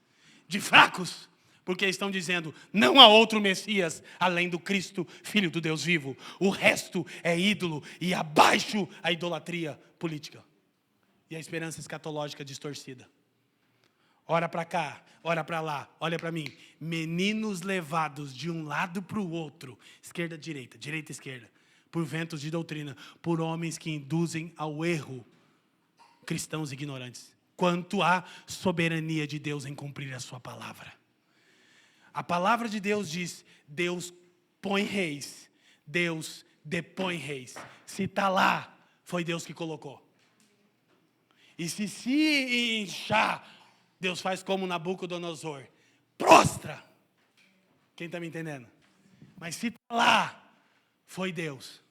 de fracos. Porque estão dizendo, não há outro Messias além do Cristo, Filho do Deus vivo. O resto é ídolo e abaixo a idolatria política. E a esperança escatológica distorcida. Ora para cá, ora para lá, olha para mim. Meninos levados de um lado para o outro, esquerda, direita, direita, esquerda, por ventos de doutrina, por homens que induzem ao erro cristãos ignorantes, quanto à soberania de Deus em cumprir a sua palavra. A palavra de Deus diz, Deus põe reis, Deus depõe reis. Se está lá, foi Deus que colocou. E se inchar, Deus faz como Nabucodonosor, prostra. Quem está me entendendo? Mas se está lá, foi Deus.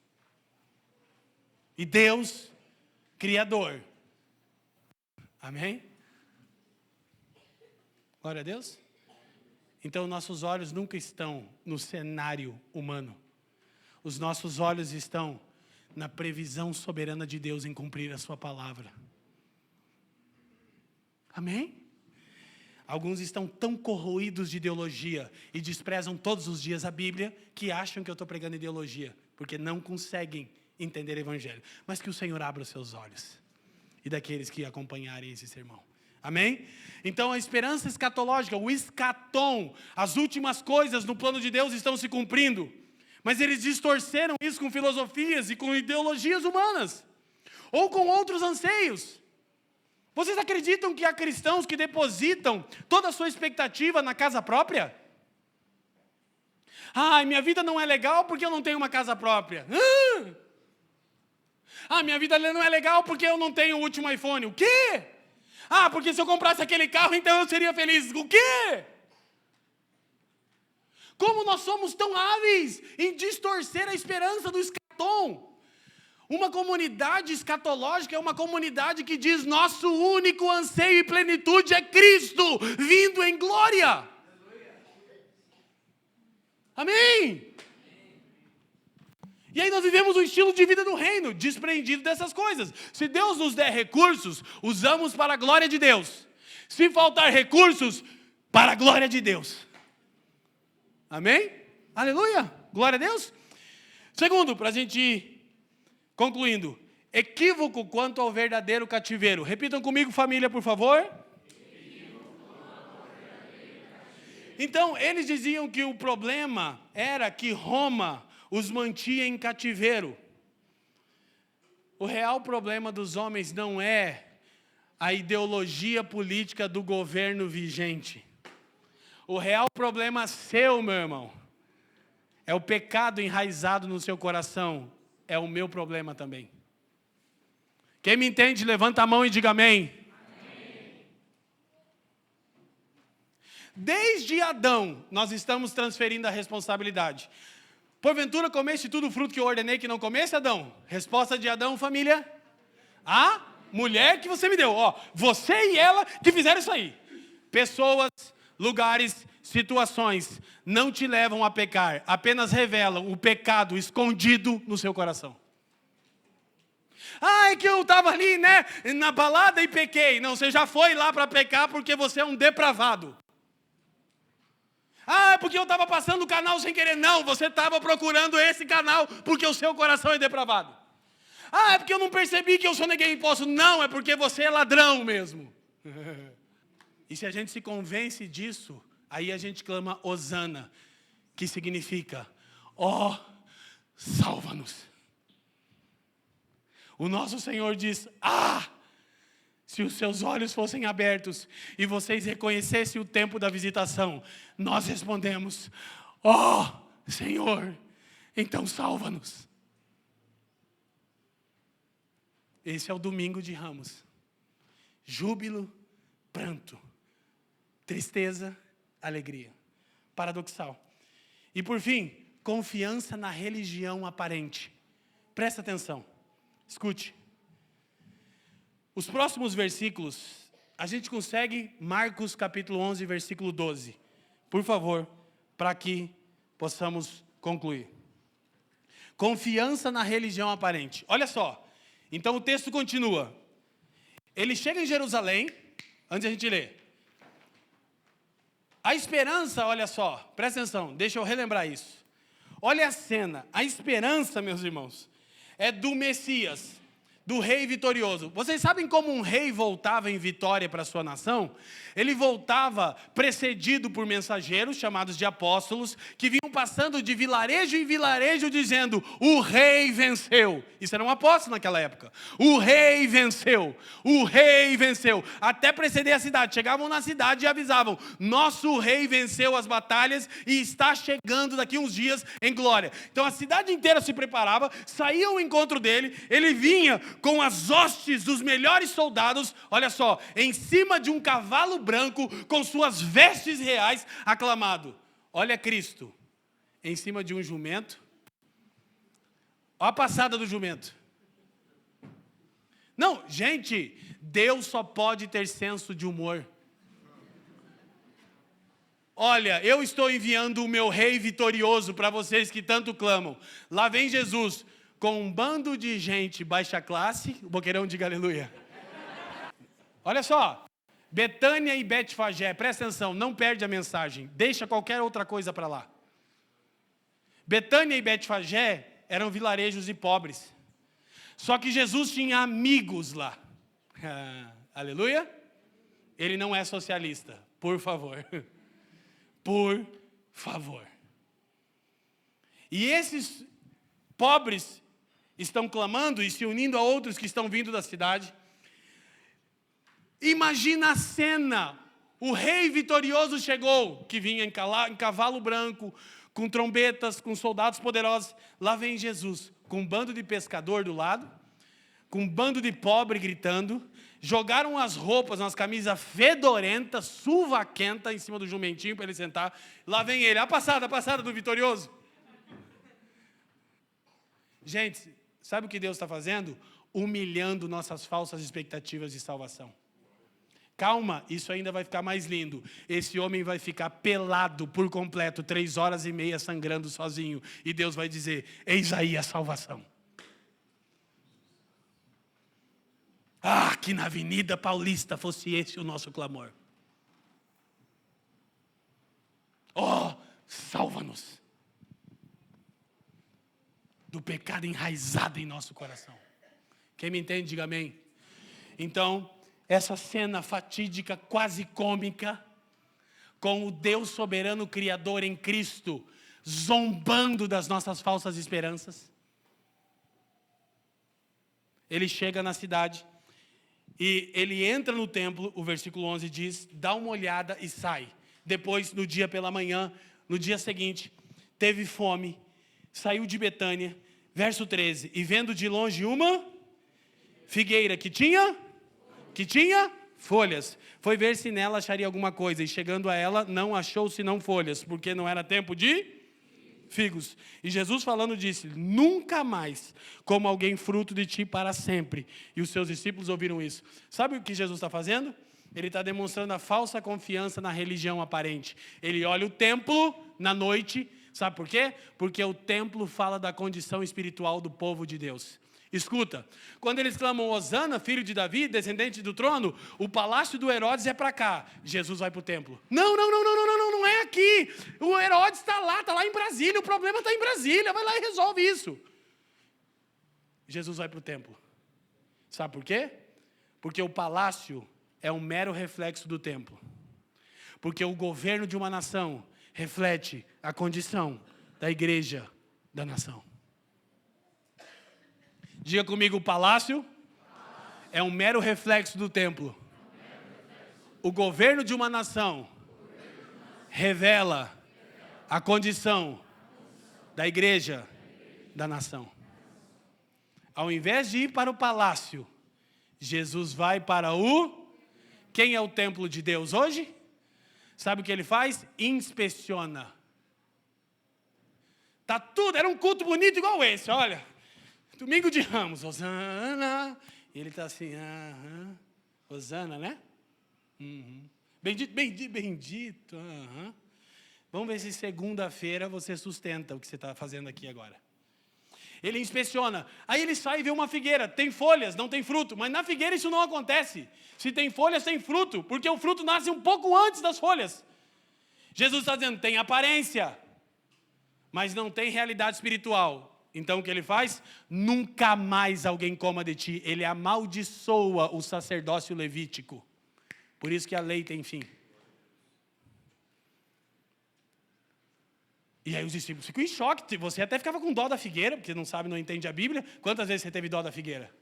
E Deus, Criador. Amém? Glória a Deus. Então, nossos olhos nunca estão no cenário humano. os nossos olhos estão na previsão soberana de Deus em cumprir a sua palavra. Amém? Alguns estão tão corroídos de ideologia e desprezam todos os dias a Bíblia que acham que eu estou pregando ideologia, porque não conseguem entender o Evangelho. Mas que o Senhor abra os seus olhos e daqueles que acompanharem esse sermão. Amém? Então a esperança escatológica, o escatom, as últimas coisas no plano de Deus estão se cumprindo. Mas eles distorceram isso com filosofias e com ideologias humanas. Ou com outros anseios. Vocês acreditam que há cristãos que depositam toda a sua expectativa na casa própria? Minha vida não é legal porque eu não tenho uma casa própria. Minha vida não é legal porque eu não tenho o último iPhone. O quê? Porque se eu comprasse aquele carro, então eu seria feliz. O quê? Como nós somos tão hábeis em distorcer a esperança do escatom. Uma comunidade escatológica é uma comunidade que diz: nosso único anseio e plenitude é Cristo, vindo em glória. Amém? E aí nós vivemos um estilo de vida do reino, desprendido dessas coisas. Se Deus nos der recursos, usamos para a glória de Deus. Se faltar recursos, para a glória de Deus. Amém? Aleluia! Glória a Deus. Segundo, para a gente ir concluindo, equívoco quanto ao verdadeiro cativeiro. Repitam comigo, família, por favor. Então, eles diziam que o problema era que Roma os mantinha em cativeiro. O real problema dos homens não é a ideologia política do governo vigente. O real problema seu, meu irmão, é o pecado enraizado no seu coração. É o meu problema também. Quem me entende, levanta a mão e diga amém. Amém. Desde Adão, nós estamos transferindo a responsabilidade. Porventura comeste tudo o fruto que eu ordenei que não comesse, Adão? Resposta de Adão, família? A mulher que você me deu. Você e ela que fizeram isso aí. Pessoas, lugares, situações não te levam a pecar, apenas revelam o pecado escondido no seu coração. É que eu estava ali, na balada e pequei. Não, você já foi lá para pecar porque você é um depravado. É porque eu estava passando o canal sem querer. Não, você estava procurando esse canal porque o seu coração é depravado. É porque eu não percebi que eu soneguei imposto. Não, é porque você é ladrão mesmo. E se a gente se convence disso, aí a gente clama Hosana, que significa: salva-nos. O nosso Senhor diz: se os seus olhos fossem abertos e vocês reconhecessem o tempo da visitação, nós respondemos: Senhor, então salva-nos. Esse é o domingo de Ramos. Júbilo, pranto, tristeza, alegria. Paradoxal. E por fim, confiança na religião aparente. Presta atenção. Escute. Os próximos versículos, a gente consegue Marcos capítulo 11, versículo 12. Por favor, para que possamos concluir. Confiança na religião aparente. Olha só. Então o texto continua. Ele chega em Jerusalém, antes de a gente ler. A esperança, olha só, presta atenção, deixa eu relembrar isso. Olha a cena, a esperança, meus irmãos, é do Messias, do rei vitorioso. Vocês sabem como um rei voltava em vitória para a sua nação? Ele voltava precedido por mensageiros, chamados de apóstolos, que vinham passando de vilarejo em vilarejo, dizendo: o rei venceu. Isso era um apóstolo naquela época. O rei venceu. O rei venceu. Até preceder a cidade. Chegavam na cidade e avisavam: nosso rei venceu as batalhas e está chegando daqui uns dias em glória. Então a cidade inteira se preparava, saía ao encontro dele, ele vinha com as hostes dos melhores soldados, olha só, em cima de um cavalo branco, com suas vestes reais, aclamado. Olha Cristo, em cima de um jumento. Olha a passada do jumento. Não, gente, Deus só pode ter senso de humor. olha, eu estou enviando o meu rei vitorioso para vocês que tanto clamam. Lá vem Jesus com um bando de gente baixa classe. O boqueirão diga aleluia. Olha só, Betânia e Betfagé, presta atenção, não perde a mensagem. Deixa qualquer outra coisa para lá. Betânia e Betfagé eram vilarejos e pobres. Só que Jesus tinha amigos lá. Aleluia? Ele não é socialista, por favor. Por favor. E esses pobres estão clamando e se unindo a outros que estão vindo da cidade. Imagina a cena. O rei vitorioso chegou, que vinha em cavalo branco, com trombetas, com soldados poderosos. Lá vem Jesus, com um bando de pescador do lado, com um bando de pobre gritando. Jogaram as roupas, umas camisas fedorentas, suvaquenta em cima do jumentinho para ele sentar. Lá vem ele, a passada do vitorioso. Gente, sabe o que Deus está fazendo? Humilhando nossas falsas expectativas de salvação. Calma, isso ainda vai ficar mais lindo. Esse homem vai ficar pelado por completo, 3 horas e meia sangrando sozinho. E Deus vai dizer, eis aí a salvação. Ah, que na Avenida Paulista fosse esse o nosso clamor. Oh, salva-nos do pecado enraizado em nosso coração. Quem me entende, diga amém. Então, essa cena fatídica, quase cômica, com o Deus soberano criador em Cristo, zombando das nossas falsas esperanças. Ele chega na cidade e ele entra no templo, o versículo 11 diz, dá uma olhada e sai. Depois, no dia pela manhã, no dia seguinte, teve fome, saiu de Betânia, verso 13, e vendo de longe uma figueira que tinha folhas, foi ver se nela acharia alguma coisa, e chegando a ela, não achou senão folhas, porque não era tempo de figos. E Jesus falando disse, nunca mais coma alguém fruto de ti para sempre. E os seus discípulos ouviram isso. Sabe o que Jesus está fazendo? Ele está demonstrando a falsa confiança na religião aparente. Ele olha o templo na noite, sabe por quê? Porque o templo fala da condição espiritual do povo de Deus. Escuta, quando eles clamam Hosana, filho de Davi, descendente do trono, o palácio do Herodes é para cá, Jesus vai para o templo. Não é aqui, o Herodes está lá em Brasília, o problema está em Brasília, vai lá e resolve isso. Jesus vai para o templo. Sabe por quê? Porque o palácio é um mero reflexo do templo. Porque o governo de uma nação reflete a condição da igreja da nação. Diga comigo, o palácio é um mero reflexo do templo. O governo de uma nação revela a condição da igreja da nação. Ao invés de ir para o palácio, Jesus vai para o... Quem é o templo de Deus hoje? Sabe o que ele faz? Inspeciona. Tá tudo, era um culto bonito igual esse, olha. Domingo de Ramos, Hosana. E ele está assim, Hosana, né? Bendito. Vamos ver se segunda-feira você sustenta o que você está fazendo aqui agora. Ele inspeciona. Aí ele sai e vê uma figueira. Tem folhas, não tem fruto. Mas na figueira isso não acontece. Se tem folhas, tem fruto. Porque o fruto nasce um pouco antes das folhas. Jesus está dizendo, tem aparência, mas não tem realidade espiritual. Então o que ele faz? Nunca mais alguém coma de ti. Ele amaldiçoa o sacerdócio levítico. Por isso que a lei tem fim. E aí os discípulos ficam em choque. Você até ficava com dó da figueira, porque não sabe, não entende a Bíblia. Quantas vezes você teve dó da figueira?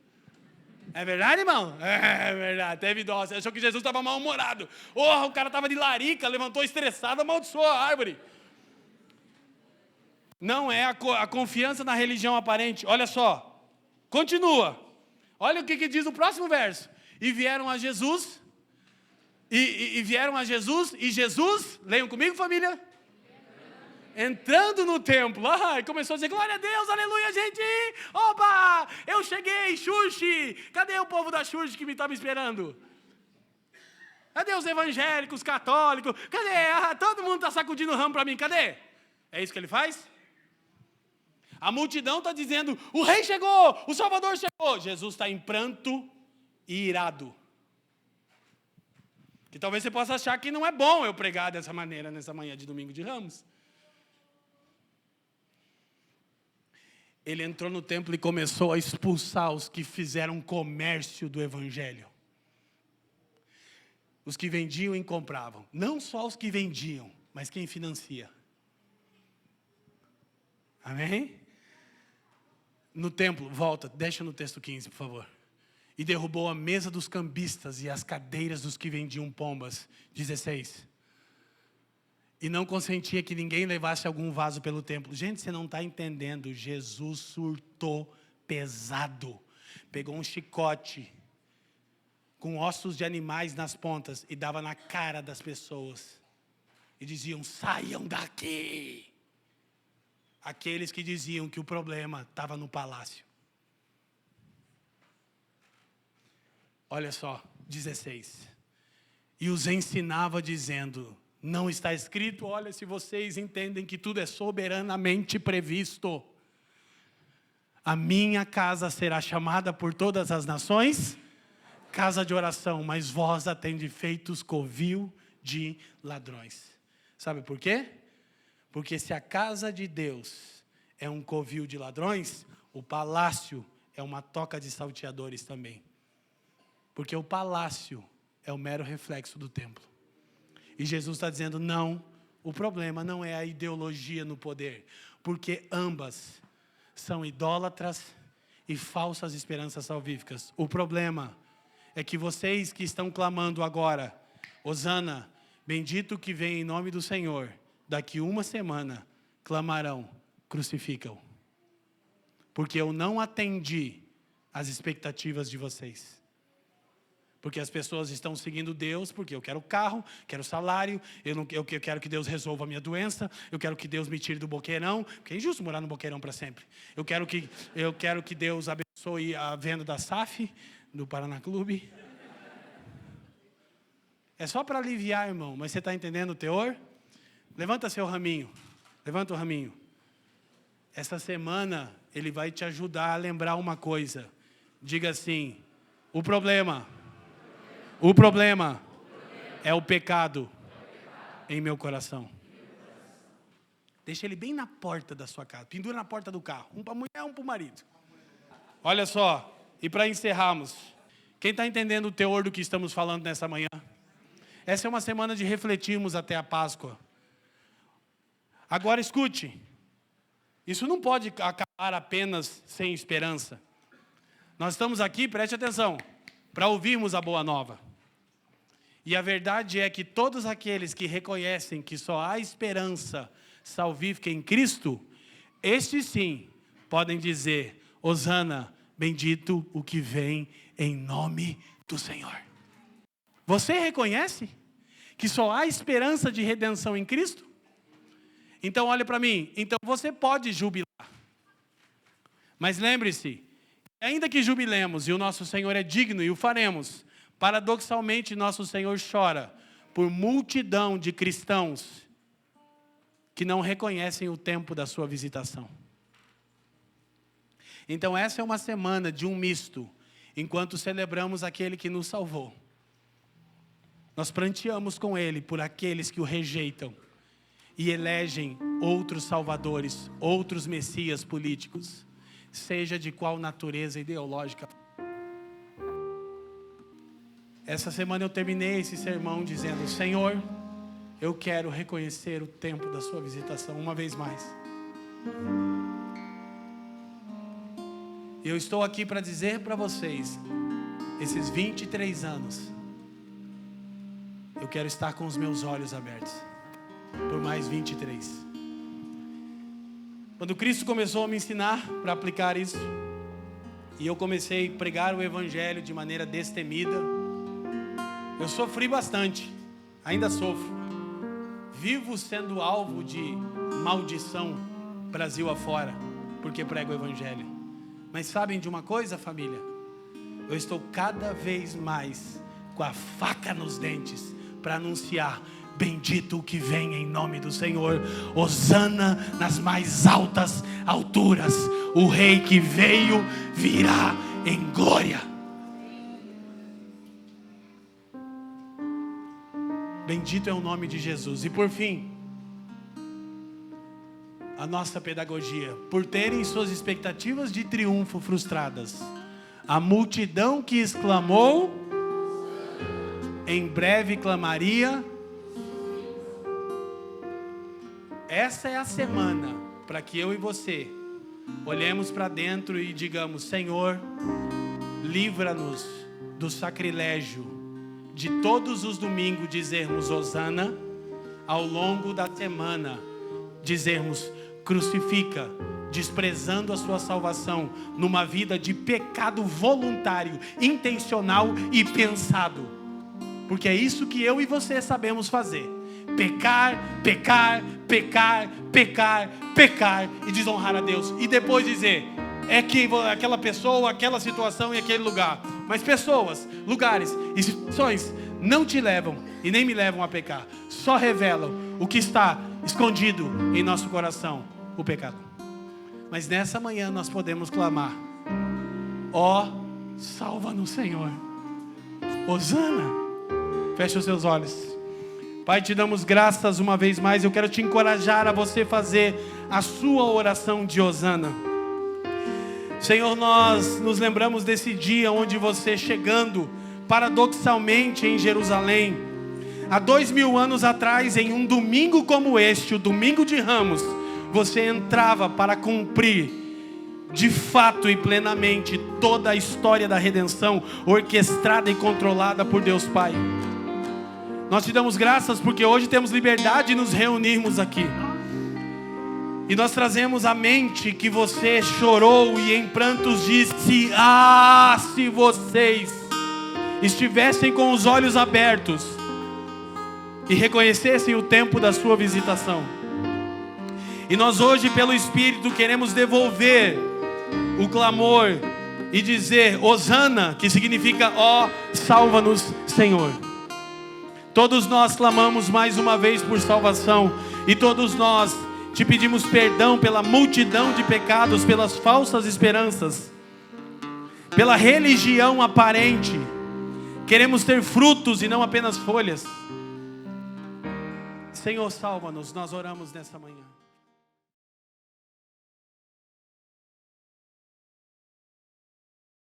É verdade, irmão? É verdade, teve dó. Você achou que Jesus estava mal-humorado. O cara estava de larica, levantou estressado, amaldiçoou a árvore. Não é a confiança na religião aparente. Olha só, continua. Olha o que diz o próximo verso. E vieram a Jesus, e Jesus, leiam comigo, família. Entrando no templo, começou a dizer, glória a Deus, aleluia, gente. Opa, eu cheguei, Xuxi. Cadê o povo da Xuxi que me estava esperando? Cadê os evangélicos, católicos? Cadê? Todo mundo está sacudindo o ramo para mim, cadê? É isso que ele faz? A multidão está dizendo, o rei chegou, o Salvador chegou. Jesus está em pranto e irado. Que talvez você possa achar que não é bom eu pregar dessa maneira nessa manhã de domingo de Ramos. Ele entrou no templo e começou a expulsar os que fizeram comércio do evangelho. Os que vendiam e compravam. Não só os que vendiam, mas quem financia. Amém? No templo, volta, deixa no texto 15, por favor. E derrubou a mesa dos cambistas e as cadeiras dos que vendiam pombas. 16. E não consentia que ninguém levasse algum vaso pelo templo. Gente, você não está entendendo. Jesus surtou pesado. Pegou um chicote com ossos de animais nas pontas e dava na cara das pessoas. E diziam, saiam daqui. Aqueles que diziam que o problema estava no palácio. Olha só, 16. E os ensinava dizendo, não está escrito, olha, se vocês entendem que tudo é soberanamente previsto. A minha casa será chamada por todas as nações, casa de oração, mas vós a tendes feitos covil de ladrões. Sabe por quê? Porque se a casa de Deus é um covil de ladrões, o palácio é uma toca de salteadores também. Porque o palácio é o mero reflexo do templo. E Jesus está dizendo, não, o problema não é a ideologia no poder. Porque ambas são idólatras e falsas esperanças salvíficas. O problema é que vocês que estão clamando agora, Hosana, bendito que vem em nome do Senhor, daqui uma semana, clamarão, crucificam. Porque eu não atendi às expectativas de vocês. Porque as pessoas estão seguindo Deus, porque eu quero carro, quero salário, eu quero que Deus resolva a minha doença, eu quero que Deus me tire do boqueirão, porque é injusto morar no boqueirão para sempre. Eu quero que Deus abençoe a venda da SAF, do Paraná Clube. É só para aliviar, irmão, mas você está entendendo o teor? Levanta seu raminho, levanta o raminho. Essa semana, ele vai te ajudar a lembrar uma coisa. Diga assim, o problema é o pecado em meu coração. Deixa ele bem na porta da sua casa, pendura na porta do carro, um para a mulher, um para o marido. Olha só, e para encerrarmos, quem está entendendo o teor do que estamos falando nessa manhã? Essa é uma semana de refletirmos até a Páscoa. Agora escute, isso não pode acabar apenas sem esperança. Nós estamos aqui, preste atenção, para ouvirmos a boa nova. E a verdade é que todos aqueles que reconhecem que só há esperança salvífica em Cristo, estes sim podem dizer, Hosana, bendito o que vem em nome do Senhor. Você reconhece que só há esperança de redenção em Cristo? Então olhe para mim, então você pode jubilar. Mas lembre-se, ainda que jubilemos e o nosso Senhor é digno e o faremos, paradoxalmente nosso Senhor chora por multidão de cristãos que não reconhecem o tempo da sua visitação. Então essa é uma semana de um misto, enquanto celebramos aquele que nos salvou. Nós pranteamos com Ele por aqueles que o rejeitam e elegem outros salvadores, outros messias políticos, seja de qual natureza ideológica. Essa semana eu terminei esse sermão dizendo, Senhor, eu quero reconhecer o tempo da sua visitação uma vez mais. Eu estou aqui para dizer para vocês, esses 23 anos, eu quero estar com os meus olhos abertos, por mais 23. Quando Cristo começou a me ensinar para aplicar isso, e eu comecei a pregar o Evangelho de maneira destemida, eu sofri bastante, ainda sofro. Vivo sendo alvo de maldição Brasil afora, porque prego o Evangelho. Mas sabem de uma coisa, família? Eu estou cada vez mais com a faca nos dentes para anunciar: bendito o que vem em nome do Senhor, hosana nas mais altas alturas, o rei que veio virá em glória. Bendito é o nome de Jesus. E por fim, a nossa pedagogia: por terem suas expectativas de triunfo frustradas, a multidão que exclamou, em breve clamaria. Essa é a semana para que eu e você olhemos para dentro e digamos: Senhor, livra-nos do sacrilégio de todos os domingos dizermos hosana, ao longo da semana dizermos crucifica, desprezando a sua salvação numa vida de pecado voluntário, intencional e pensado. Porque é isso que eu e você sabemos fazer: pecar, pecar, pecar, pecar, pecar e desonrar a Deus. E depois dizer: é que aquela pessoa, aquela situação e aquele lugar. Mas pessoas, lugares e situações não te levam e nem me levam a pecar. Só revelam o que está escondido em nosso coração: o pecado. Mas nessa manhã nós podemos clamar: ó, salva-nos, Senhor. Hosana. Feche os seus olhos. Pai, te damos graças uma vez mais. Eu quero te encorajar a você fazer a sua oração de hosana. Senhor, nós nos lembramos desse dia onde você, chegando paradoxalmente em Jerusalém, há 2000 anos atrás, em um domingo como este, o domingo de Ramos, você entrava para cumprir de fato e plenamente toda a história da redenção, orquestrada e controlada por Deus Pai. Nós te damos graças porque hoje temos liberdade de nos reunirmos aqui. E nós trazemos à mente que você chorou e em prantos disse: ah, se vocês estivessem com os olhos abertos e reconhecessem o tempo da sua visitação. E nós hoje, pelo Espírito, queremos devolver o clamor e dizer hosana, que significa ó, salva-nos, Senhor. Todos nós clamamos mais uma vez por salvação, e todos nós te pedimos perdão pela multidão de pecados, pelas falsas esperanças, pela religião aparente. Queremos ter frutos e não apenas folhas. Senhor, salva-nos, nós oramos nessa manhã.